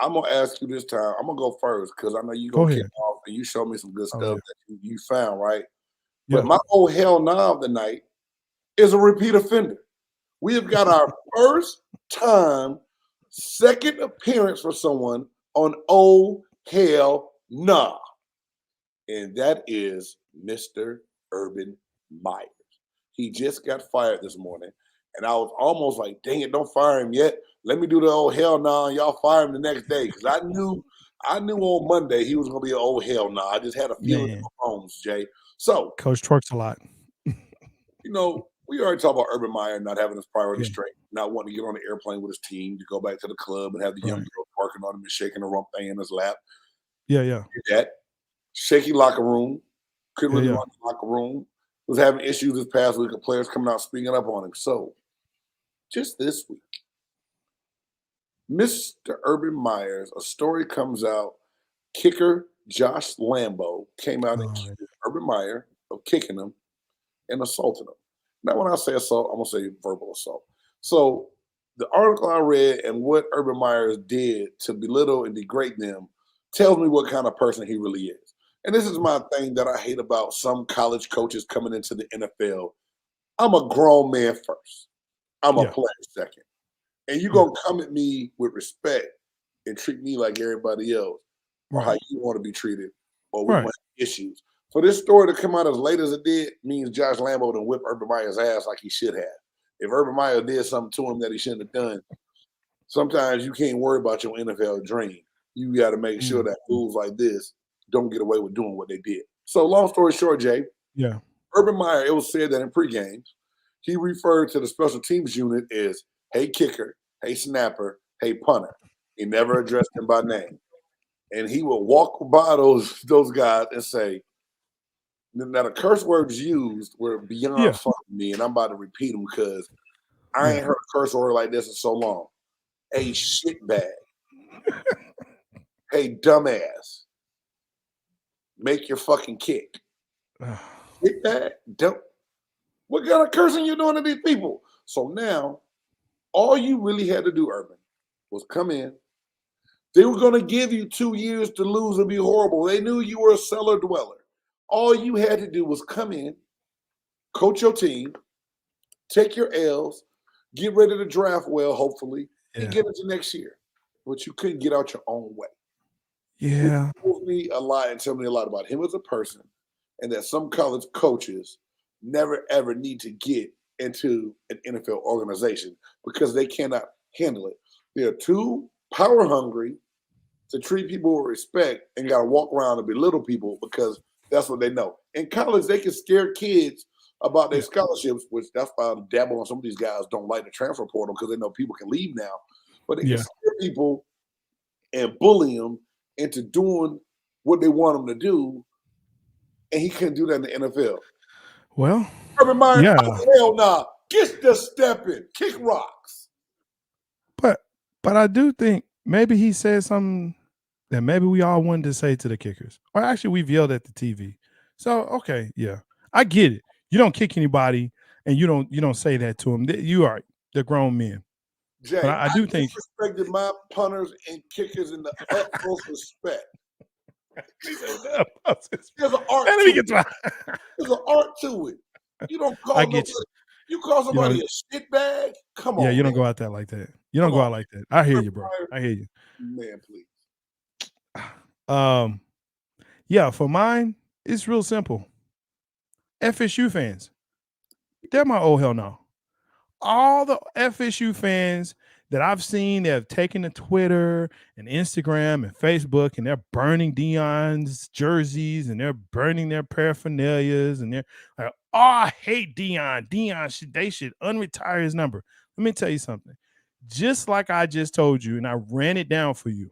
I'm going to ask you this time. I'm going to go first because I know you're going to kick off and you show me some good stuff that you found, right? But my Oh Hell No of the night is a repeat offender. We have got our first time, second appearance for someone on Oh Hell No. And that is Mr. Urban Meyer. He just got fired this morning. And I was almost like, dang it, don't fire him yet. Let me do the Oh Hell No, and y'all fire him the next day. Because I knew on Monday he was going to be an Oh Hell No. I just had a feeling in my bones, Jay. So Coach twerks a lot. We already talked about Urban Meyer not having his priorities straight, not wanting to get on the airplane with his team to go back to the club and have the young girl twerking on him and shaking the rump thing in his lap. Yeah. That shaky locker room, couldn't really run the locker room. Was having issues this past week of players coming out speaking up on him. So, just this week, Mr. Urban Myers, a story comes out. Kicker Josh Lambo came out and accused Urban Meyer of kicking him and assaulting him. Now, when I say assault, I'm going to say verbal assault. So, the article I read and what Urban Meyer did to belittle and degrade them tells me what kind of person he really is. And this is my thing that I hate about some college coaches coming into the NFL. I'm a grown man first. I'm a player second. And you're going to come at me with respect and treat me like everybody else or how you want to be treated or we want issues. For this story to come out as late as it did means Josh Lambo done whipped Urban Meyer's ass like he should have. If Urban Meyer did something to him that he shouldn't have done, sometimes you can't worry about your NFL dream. You got to make sure that fools like this don't get away with doing what they did. So long story short, Jay, Urban Meyer, it was said that in pregame, he referred to the special teams unit as, hey, kicker, hey, snapper, hey, punter. He never addressed them by name. And he would walk by those guys and say, now the curse words used were beyond funny to me, and I'm about to repeat them because I ain't heard a curse word like this in so long. Hey, shitbag. Hey, dumbass. Make your fucking kick. Shitbag? What kind of cursing you doing to these people? So now, all you really had to do, Urban, was come in. They were going to give you 2 years to lose and be horrible. They knew you were a cellar dweller. All you had to do was come in, coach your team, take your L's, get ready to draft well, hopefully, and get into next year. But you couldn't get out your own way. Yeah. It told me a lot and told me a lot about him as a person and that some college coaches never, ever need to get into an NFL organization because they cannot handle it. They're too power hungry to treat people with respect and got to walk around and belittle people because that's what they know. In college, they can scare kids about their scholarships, which that's why I dabble on some of these guys don't like the transfer portal because they know people can leave now. But they can scare people and bully them into doing what they want them to do, and he couldn't do that in the NFL. Well, Urban Meyer, hell nah. Get the stepping, kick rocks. But I do think maybe he said something that maybe we all wanted to say to the kickers. Or actually, we've yelled at the TV. So, okay, I get it. You don't kick anybody, and you don't say that to them. You are the grown men. Jay, but I do think disrespected my punters and kickers in the utmost respect. There's an art to it. There's an art to it. You don't call nobody. You call somebody a shitbag? Come on. Yeah, you don't go out there like that. You don't go out like that. I hear you, bro. I hear you. Man, please. For mine, it's real simple. FSU fans. They're my oh hell no. All the FSU fans that I've seen that have taken to Twitter and Instagram and Facebook and they're burning Deion's jerseys and they're burning their paraphernalias and they're like, oh, I hate Deion. They should unretire his number. Let me tell you something. Just like I just told you, and I ran it down for you,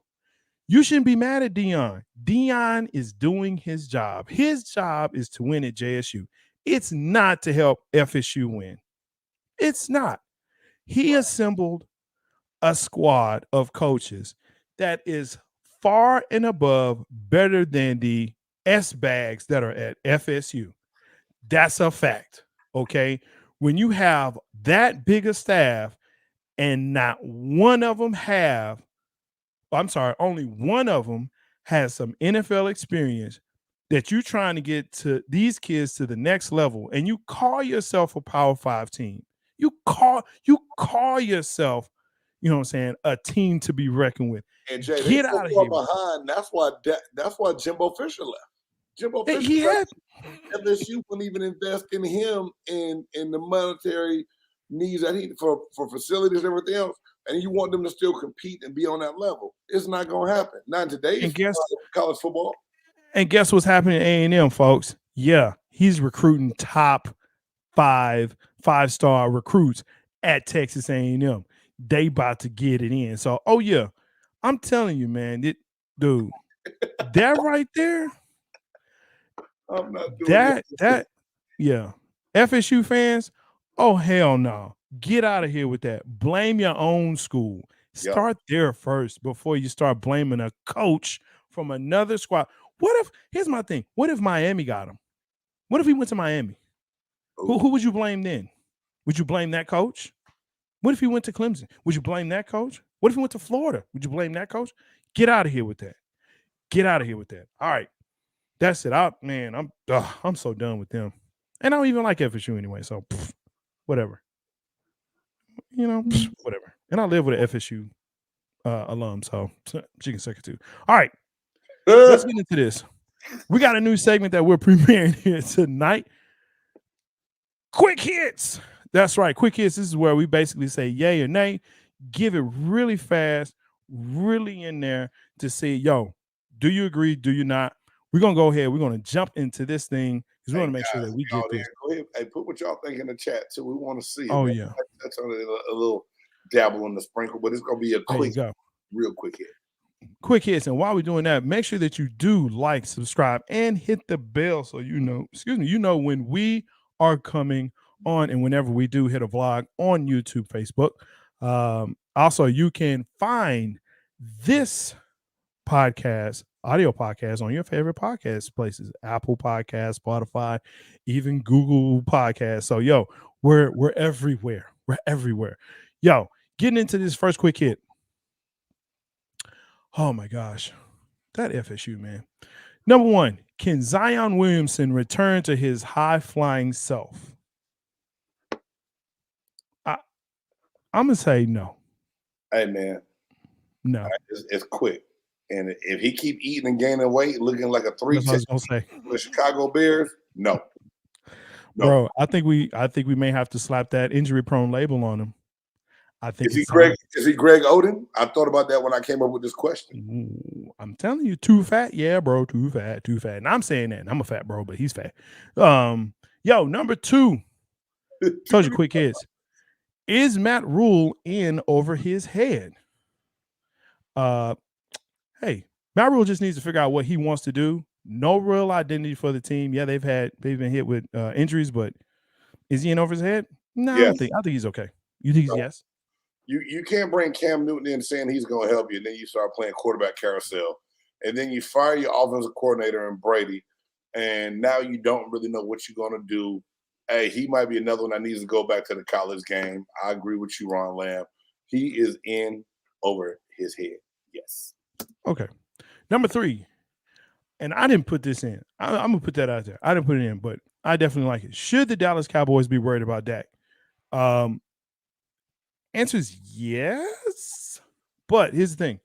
you shouldn't be mad at Deion. Deion is doing his job. His job is to win at JSU. It's not to help FSU win. It's not. He assembled a squad of coaches that is far and above better than the S-bags that are at FSU. That's a fact, okay? When you have that big a staff and not one of them only one of them has some NFL experience that you're trying to get to these kids to the next level, and you call yourself a Power 5 team. You call yourself, you know what I'm saying, a team to be reckoned with. And Jay, get out of here behind. That's why Jimbo Fisher left. Jimbo Fisher left. FSU wouldn't even invest in him in the monetary needs that he for facilities and everything else. And you want them to still compete and be on that level. It's not going to happen. Not in today's college football. And guess what's happening at A&M, folks? Yeah, he's recruiting top five-star recruits at Texas A&M. They about to get it in. So, I'm telling you, man, dude, that right there, I'm not doing that, FSU fans, oh, hell no. Get out of here with that. Blame your own school. Start there first before you start blaming a coach from another squad. Here's my thing. What if Miami got him? What if he went to Miami? Who would you blame then? Would you blame that coach? What if he went to Clemson? Would you blame that coach? What if he went to Florida? Would you blame that coach? Get out of here with that. Get out of here with that. All right. That's it. I'm so done with them. And I don't even like FSU anyway, so whatever. Whatever. And I live with an FSU alum, so she can suck it too. All right. Let's get into this. We got a new segment that we're premiering here tonight. Quick hits. That's right. Quick hits. This is where we basically say yay or nay. Give it really fast, really in there to say, yo, do you agree? Do you not? We're going to go ahead. We're going to jump into this thing because we want to make sure that we get this. Go ahead. Hey, put what y'all think in the chat too. We want to see it. Oh, man. yeah. That's a little dabble in the sprinkle, but it's going to be a real quick hit. Quick hits. And while we're doing that, make sure that you do like, subscribe, and hit the bell so you know when we are coming on and whenever we do hit a vlog on YouTube, Facebook. Also, you can find this audio podcast on your favorite podcast places, Apple Podcasts, Spotify, even Google Podcasts. So, yo, we're everywhere. We're everywhere. Yo, getting into this first quick hit. Oh, my gosh. That FSU, man. Number one, can Zion Williamson return to his high-flying self? I'm going to say no. Hey, man. No. It's quick. And if he keep eating and gaining weight, looking like a 3-10 for the Chicago Bears, no. Bro, I think we may have to slap that injury-prone label on him. I think is he Greg Oden? I thought about that when I came up with this question. Ooh, I'm telling you, too fat. Yeah, bro, too fat. And I'm saying that. And I'm a fat bro, but he's fat. Yo, number two. Told you quick hits. Is Matt Rule in over his head? Hey, Matt Rule just needs to figure out what he wants to do. No real identity for the team. Yeah, they've been hit with injuries, but is he in over his head? No, yes. I think he's okay. You think he's yes? You can't bring Cam Newton in saying he's going to help you, and then you start playing quarterback carousel, and then you fire your offensive coordinator and Brady, and now you don't really know what you're going to do. Hey, he might be another one that needs to go back to the college game. I agree with you, Ron Lamb. He is in over his head. Yes. Okay. Number three, and I didn't put this in. I'm going to put that out there. I didn't put it in, but I definitely like it. Should the Dallas Cowboys be worried about Dak? Answer is yes. But here's the thing.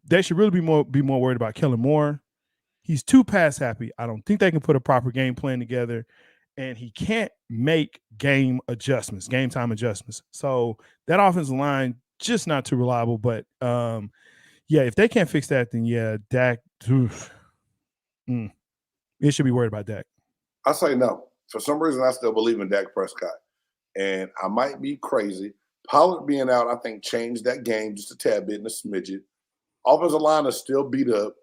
They should really be more worried about Kellen Moore. He's too pass happy. I don't think they can put a proper game plan together. And he can't make game time adjustments. So that offensive line, just not too reliable. But, yeah, if they can't fix that, then, yeah, Dak, it should be worried about Dak. I say no. For some reason, I still believe in Dak Prescott. And I might be crazy. Pollard being out, I think, changed that game just a tad bit and a smidget. Offensive line is still beat up.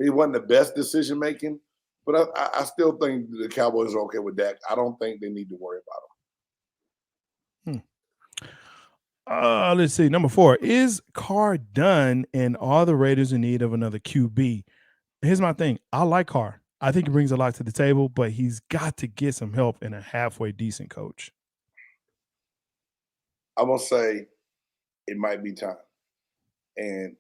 He wasn't the best decision-making. But I still think the Cowboys are okay with Dak. I don't think they need to worry about him. Let's see. Number 4. Is Carr done and are the Raiders in need of another QB? Here's my thing. I like Carr. I think he brings a lot to the table, but he's got to get some help in a halfway decent coach. I'm going to say it might be time. And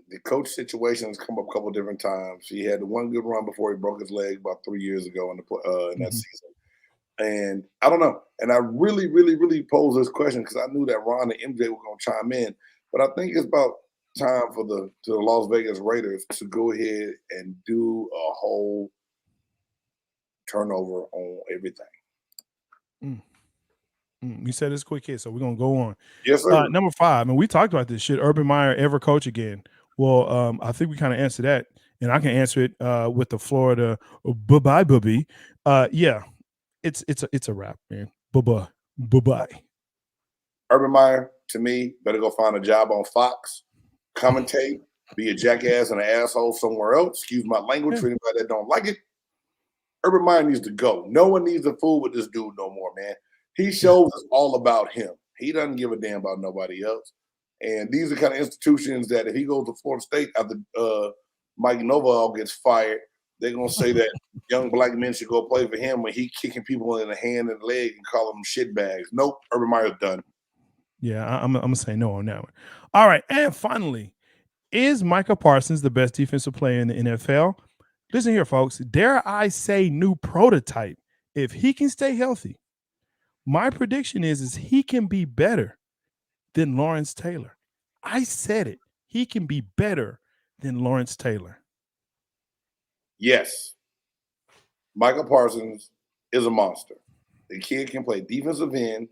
the coach situation has come up a couple of different times. He had the one good run before he broke his leg about 3 years ago in that season. And I don't know. And I really, really, really posed this question because I knew that Ron and MJ were going to chime in. But I think it's about time for the Las Vegas Raiders to go ahead and do a whole turnover on everything. You said it's quick hit, so we're going to go on. Yes, sir. Number 5, and we talked about this. Should Urban Meyer ever coach again? Well, I think we kind of answered that, and I can answer it with the Florida bye-bye, booby. Yeah, it's a wrap, man. Bye-bye. Urban Meyer, to me, better go find a job on Fox, commentate, be a jackass and an asshole somewhere else. Excuse my language for anybody that don't like it. Urban Meyer needs to go. No one needs to fool with this dude no more, man. He shows us all about him. He doesn't give a damn about nobody else. And these are kind of institutions that if he goes to Florida State after Mike Novell gets fired, they're going to say that young black men should go play for him when he kicking people in the hand and the leg and call them shit bags. Nope, Urban Meyer's done. Yeah, I'm gonna say no on that one. All right, and finally, is Micah Parsons the best defensive player in the NFL? Listen here, folks. Dare I say new prototype? If he can stay healthy, my prediction is he can be better than Lawrence Taylor. I said it. He can be better than Lawrence Taylor. Yes. Michael Parsons is a monster. The kid can play defensive end,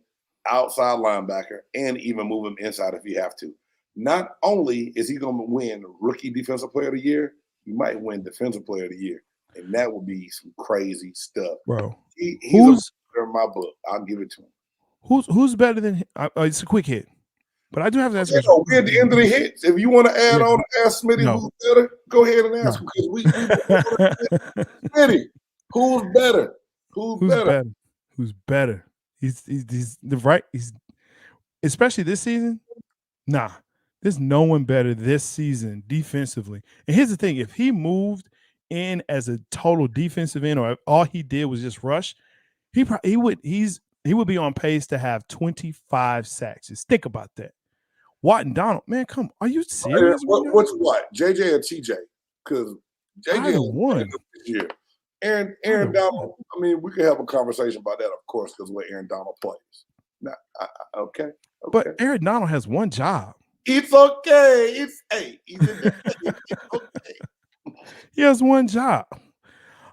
outside linebacker, and even move him inside if you have to. Not only is he going to win Rookie Defensive Player of the Year, he might win Defensive Player of the Year. And that would be some crazy stuff. Bro. He's a monster in my book. I'll give it to him. Who's better than him? It's a quick hit. But I do have to ask you. We're at the end of the hits. If you want to add on to ask Smitty who's better, go ahead and ask him. Because we Smitty, who's better? Who's better? Who's better? He's the right. He's especially this season. Nah, there's no one better this season defensively. And here's the thing: if he moved in as a total defensive end, or all he did was just rush, he would be on pace to have 25 sacks. Just think about that. Watt and Donald, man, come on. Are you serious? What's what? JJ or TJ? Because JJ won this year. Aaron Donald, I mean, we could have a conversation about that, of course, because where Aaron Donald plays. Now, okay. But Aaron Donald has one job. It's okay. It's okay. He has one job.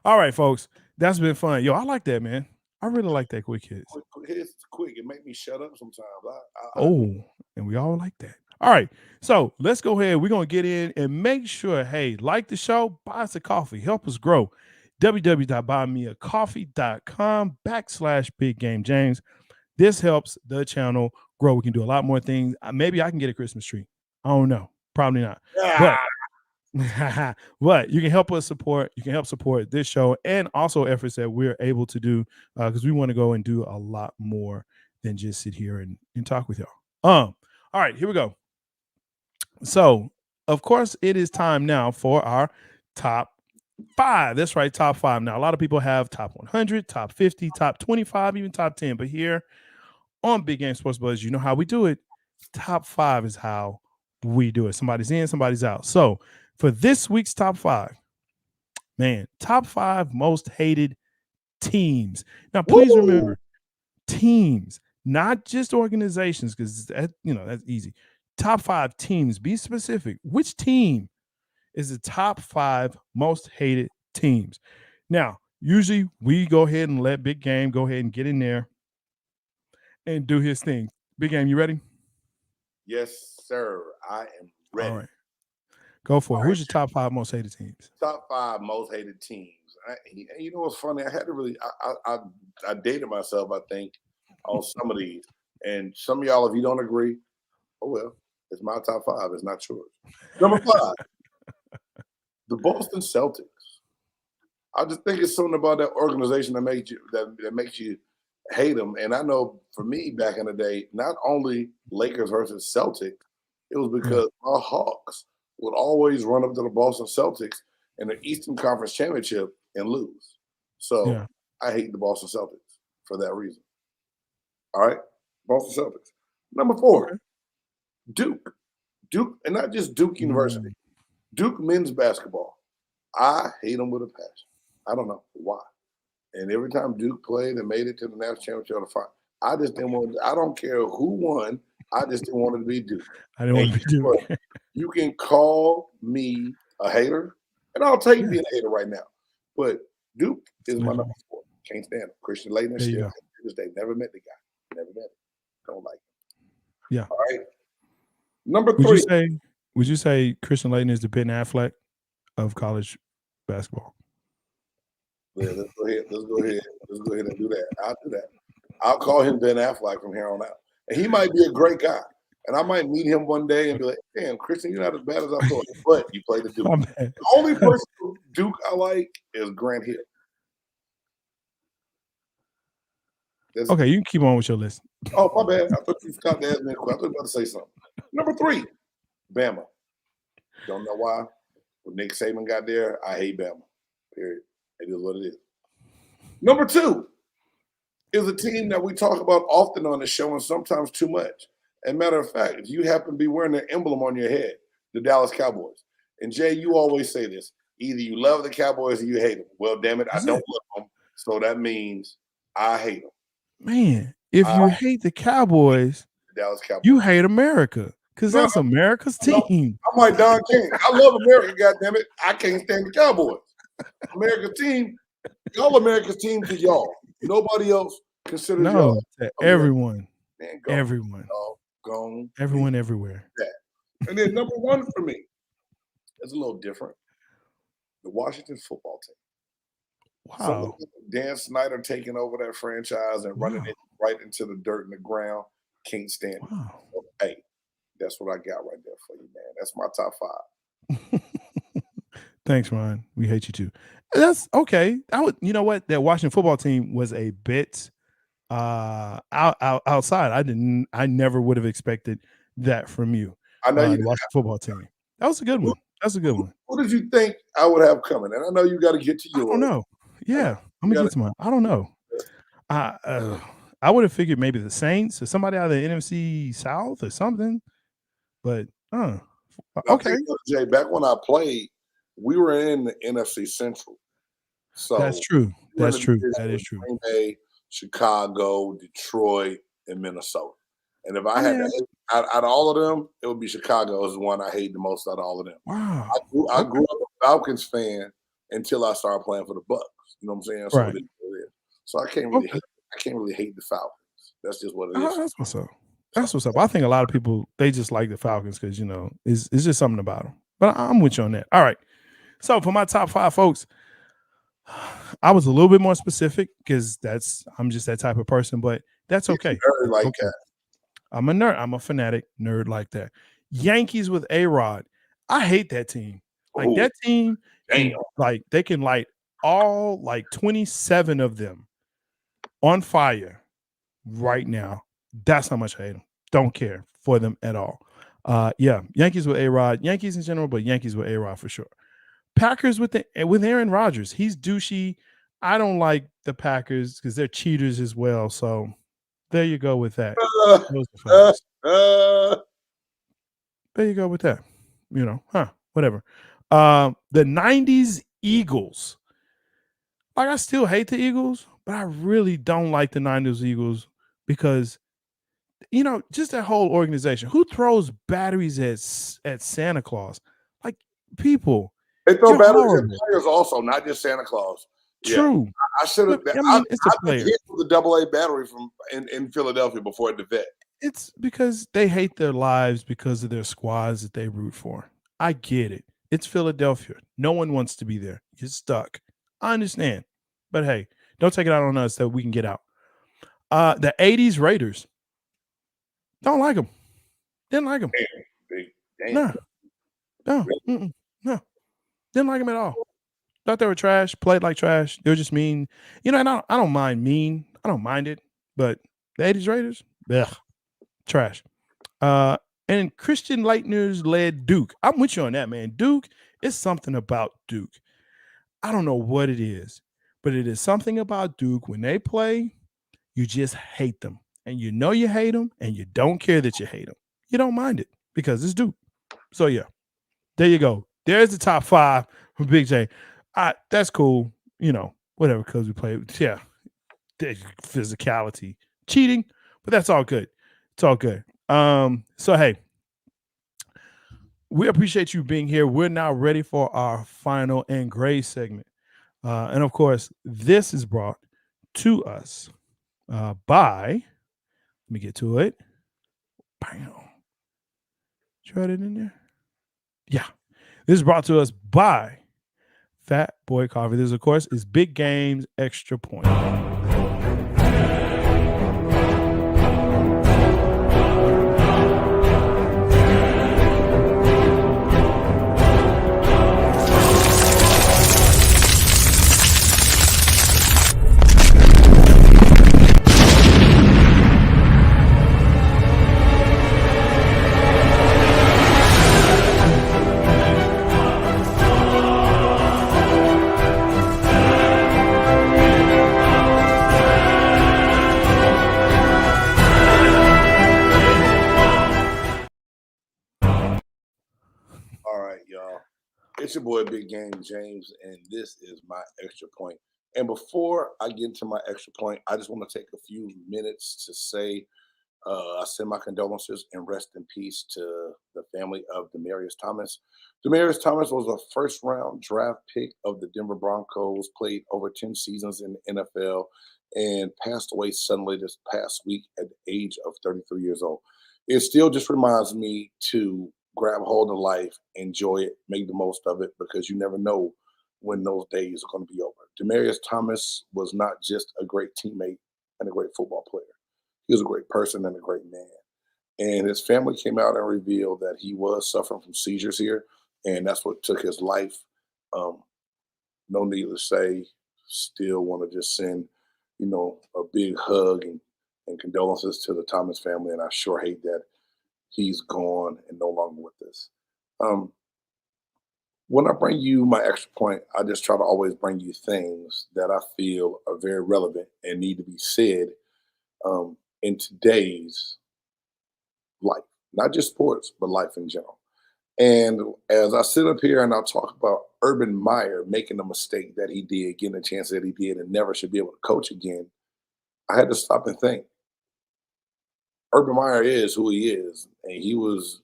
All right, folks. That's been fun. Yo, I like that, man. I really like that quick hits. It's quick. It make me shut up sometimes. And we all like that. All right. So let's go ahead. We're going to get in and make sure, hey, like the show, buy us a coffee. Help us grow. www.buymeacoffee.com/BigGameJames. This helps the channel grow. We can do a lot more things. Maybe I can get a Christmas tree. I don't know. Probably not. But you can help us support. You can help support this show and also efforts that we're able to do because we want to go and do a lot more than just sit here and talk with y'all. All right, here we go. So, of course, it is time now for our top 5. That's right, top 5. Now, a lot of people have top 100, top 50, top 25, even top 10. But here on Big Game Sports Buzz, you know how we do it. Top 5 is how we do it. Somebody's in, somebody's out. So, for this week's top 5, man, top 5 most hated teams. Now, please remember, teams, not just organizations, because that's easy. Top 5 teams. Be specific. Which team is the top 5 most hated teams? Now, usually we go ahead and let Big Game go ahead and get in there and do his thing. Big Game, you ready? Yes, sir. I am ready. All right. Go for it. Who's your top 5 most hated teams? Top 5 most hated teams. You know what's funny? I had to really I dated myself, I think, on some of these. And some of y'all, if you don't agree, oh well, it's my top 5. It's not yours. Number 5, the Boston Celtics. I just think it's something about that organization that makes you hate them. And I know for me back in the day, not only Lakers versus Celtics, it was because our Hawks would always run up to the Boston Celtics in the Eastern Conference Championship and lose. So I hate the Boston Celtics for that reason. All right, Boston Celtics. Number 4, Duke. Duke, and not just Duke University. Duke men's basketball. I hate them with a passion. I don't know why. And every time Duke played and made it to the national championship or the final, I just didn't want to, I don't care who won. I just didn't want it to be Duke. I didn't want to be Duke. You can call me a hater, and I'll take being a hater right now. But Duke is my number 4. Can't stand him. Christian Laettner still. They never met the guy. Never met him. Don't like him. Yeah. All right. Number 3. Would you say Christian Laettner is the Ben Affleck of college basketball? Yeah, let's go ahead and do that. I'll do that. I'll call him Ben Affleck from here on out. And he might be a great guy. And I might meet him one day and be like, damn, Christian, you're not as bad as I thought. But you played the Duke. The only person Duke I like is Grant Hill. Okay, you can keep on with your list. Oh, my bad. I thought you stopped to ask me a question. I thought you were about to say something. Number 3, Bama. Don't know why. When Nick Saban got there, I hate Bama. Period. It is what it is. Number 2 is a team that we talk about often on the show and sometimes too much. And matter of fact, if you happen to be wearing the emblem on your head, the Dallas Cowboys, and Jay, you always say this: either you love the Cowboys or you hate them. Well, damn it, I don't love them, so that means I hate them. Man, if you hate the Cowboys, the Dallas Cowboys, you hate America because that's America's team. I'm like Don King. I love America, goddammit. I can't stand the Cowboys. America's team, y'all America's team to y'all. Nobody else considers y'all. Everyone. Man, everyone. Gone. Everyone everywhere. That. And then number one for me is a little different. The Washington football team. Wow. Dan Snyder taking over that franchise and running it right into the dirt and the ground. Can't stand it. So, hey, that's what I got right there for you, man. That's my top 5. Thanks, Ron. We hate you too. That's okay. You know what? That Washington football team was a bit outside. I never would have expected that from you. I know you the Washington football team. That was a good one. That's a good one. What did you think I would have coming? And I know you got to get to yours. I don't know. Yeah, I'm gonna get to mine. I don't know. I would have figured maybe the Saints or somebody out of the NFC South or something. But okay. Jay, back when I played, we were in the NFC Central. So that's true. That's true. That is true. Green Bay, Chicago, Detroit, and Minnesota. And if I had to hate, out of all of them, it would be Chicago is the one I hate the most out of all of them. Wow. I grew up a Falcons fan until I started playing for the Bucks. You know what I'm saying? So, so I can't really hate the Falcons. That's just what it is. That's what's up. That's what's up. I think a lot of people, they just like the Falcons because, it's just something about them. But I'm with you on that. All right. So for my top 5, folks, I was a little bit more specific because I'm just that type of person, but that's okay. That. I'm a nerd. I'm a fanatic nerd like that. Yankees with A-Rod. I hate that team. Like that team, they can light all 27 of them on fire right now. That's how much I hate them. Don't care for them at all. Yankees with A-Rod. Yankees in general, but Yankees with A-Rod for sure. Packers with Aaron Rodgers. He's douchey. I don't like the Packers because they're cheaters as well. So there you go with that. There you go with that. Whatever. The 90s Eagles. I still hate the Eagles, but I really don't like the 90s Eagles because, just that whole organization. Who throws batteries at Santa Claus? People. They throw batteries at players also, not just Santa Claus. True. Yeah. I should have. It's a player. Hit with the AA battery in Philadelphia before the vet. It's because they hate their lives because of their squads that they root for. I get it. It's Philadelphia. No one wants to be there. You're stuck. I understand. But hey, don't take it out on us that we can get out. The 80s Raiders. Don't like them. Didn't like them. No. Didn't like them at all. Thought they were trash. Played like trash. They were just mean. And I don't mind mean. I don't mind it. But the 80s Raiders, trash. And Christian Leitner's led Duke. I'm with you on that, man. Duke is something about Duke. I don't know what it is, but it is something about Duke. When they play, you just hate them. And you hate them, and you don't care that you hate them. You don't mind it because it's Duke. So, there you go. There's the top 5 from Big J. That's cool. Whatever, because we play. Yeah, physicality. Cheating, but that's all good. It's all good. So, hey, we appreciate you being here. We're now ready for our final and gray segment. And, of course, this is brought to us by, let me get to it. Bam. Did you write it in there? Yeah. This is brought to us by Fat Boy Coffee. This, of course, is Big Games Extra Point. It's your boy, Big Game James, and this is my extra point. And before I get into my extra point, I just want to take a few minutes to say I send my condolences and rest in peace to the family of Demaryius Thomas. Demaryius Thomas was a first-round draft pick of the Denver Broncos, played over 10 seasons in the NFL, and passed away suddenly this past week at the age of 33 years old. It still just reminds me to grab hold of life, enjoy it, make the most of it, because you never know when those days are going to be over. Demaryius Thomas was not just a great teammate and a great football player. He was a great person and a great man. And his family came out and revealed that he was suffering from seizures here, and that's what took his life. No need to say, still want to just send, a big hug and condolences to the Thomas family, and I sure hate that he's gone and no longer with us. When I bring you my extra point, I just try to always bring you things that I feel are very relevant and need to be said in today's life, not just sports, but life in general. And as I sit up here and I talk about Urban Meyer making the mistake that he did, getting a chance that he did, and never should be able to coach again, I had to stop and think. Urban Meyer is who he is, and he was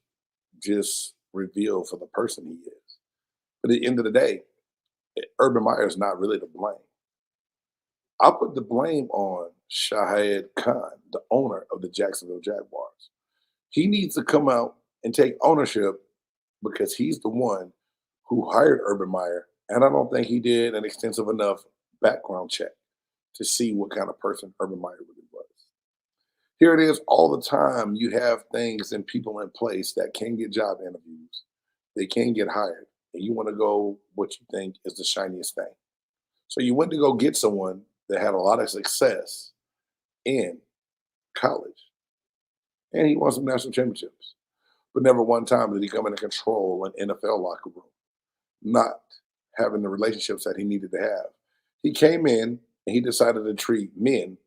just revealed for the person he is. But at the end of the day, Urban Meyer is not really to blame. I put the blame on Shahid Khan, the owner of the Jacksonville Jaguars. He needs to come out and take ownership because he's the one who hired Urban Meyer, and I don't think he did an extensive enough background check to see what kind of person Urban Meyer really was. Here it is all the time. You have things and people in place that can get job interviews. They can get hired, and you want to go what you think is the shiniest thing. So you went to go get someone that had a lot of success in college, and he won some national championships. But never one time did he come in and control an NFL locker room, not having the relationships that he needed to have. He came in and he decided to treat men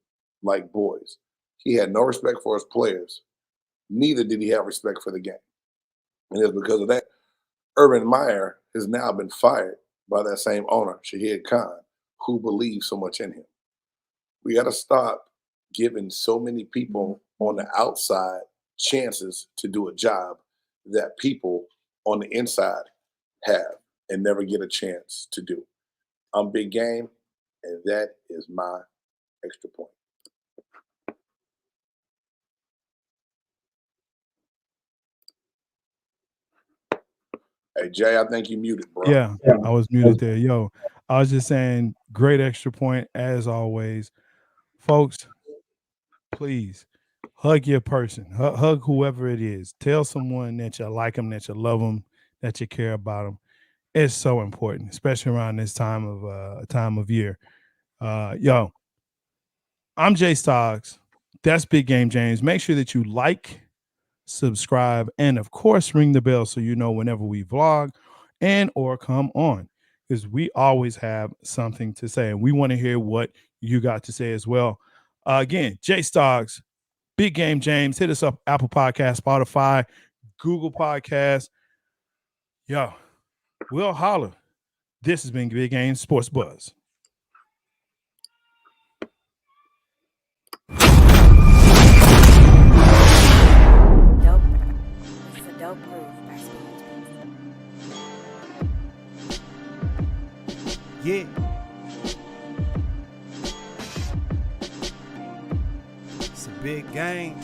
like boys. He had no respect for his players. Neither did he have respect for the game. And it's because of that, Urban Meyer has now been fired by that same owner, Shahid Khan, who believes so much in him. We got to stop giving so many people on the outside chances to do a job that people on the inside have and never get a chance to do. I'm Big Game, and that is my extra point. Hey, Jay, I think you muted, bro. Yeah, I was muted there. Yo, I was just saying, great extra point as always. Folks, please hug your person. Hug whoever it is. Tell someone that you like them, that you love them, that you care about them. It's so important, especially around this time of year. Yo, I'm Jay Stoggs. That's Big Game James. Make sure that you like, subscribe, and of course ring the bell so you know whenever we vlog and or come on, because we always have something to say and we want to hear what you got to say as well. Again, Jay Stoggs, Big Game James. Hit us up, Apple Podcast, Spotify, Google Podcast. Yo, we'll holler. This has been Big Game Sports Buzz. Dope groove by Scottie. Yeah. It's a big game.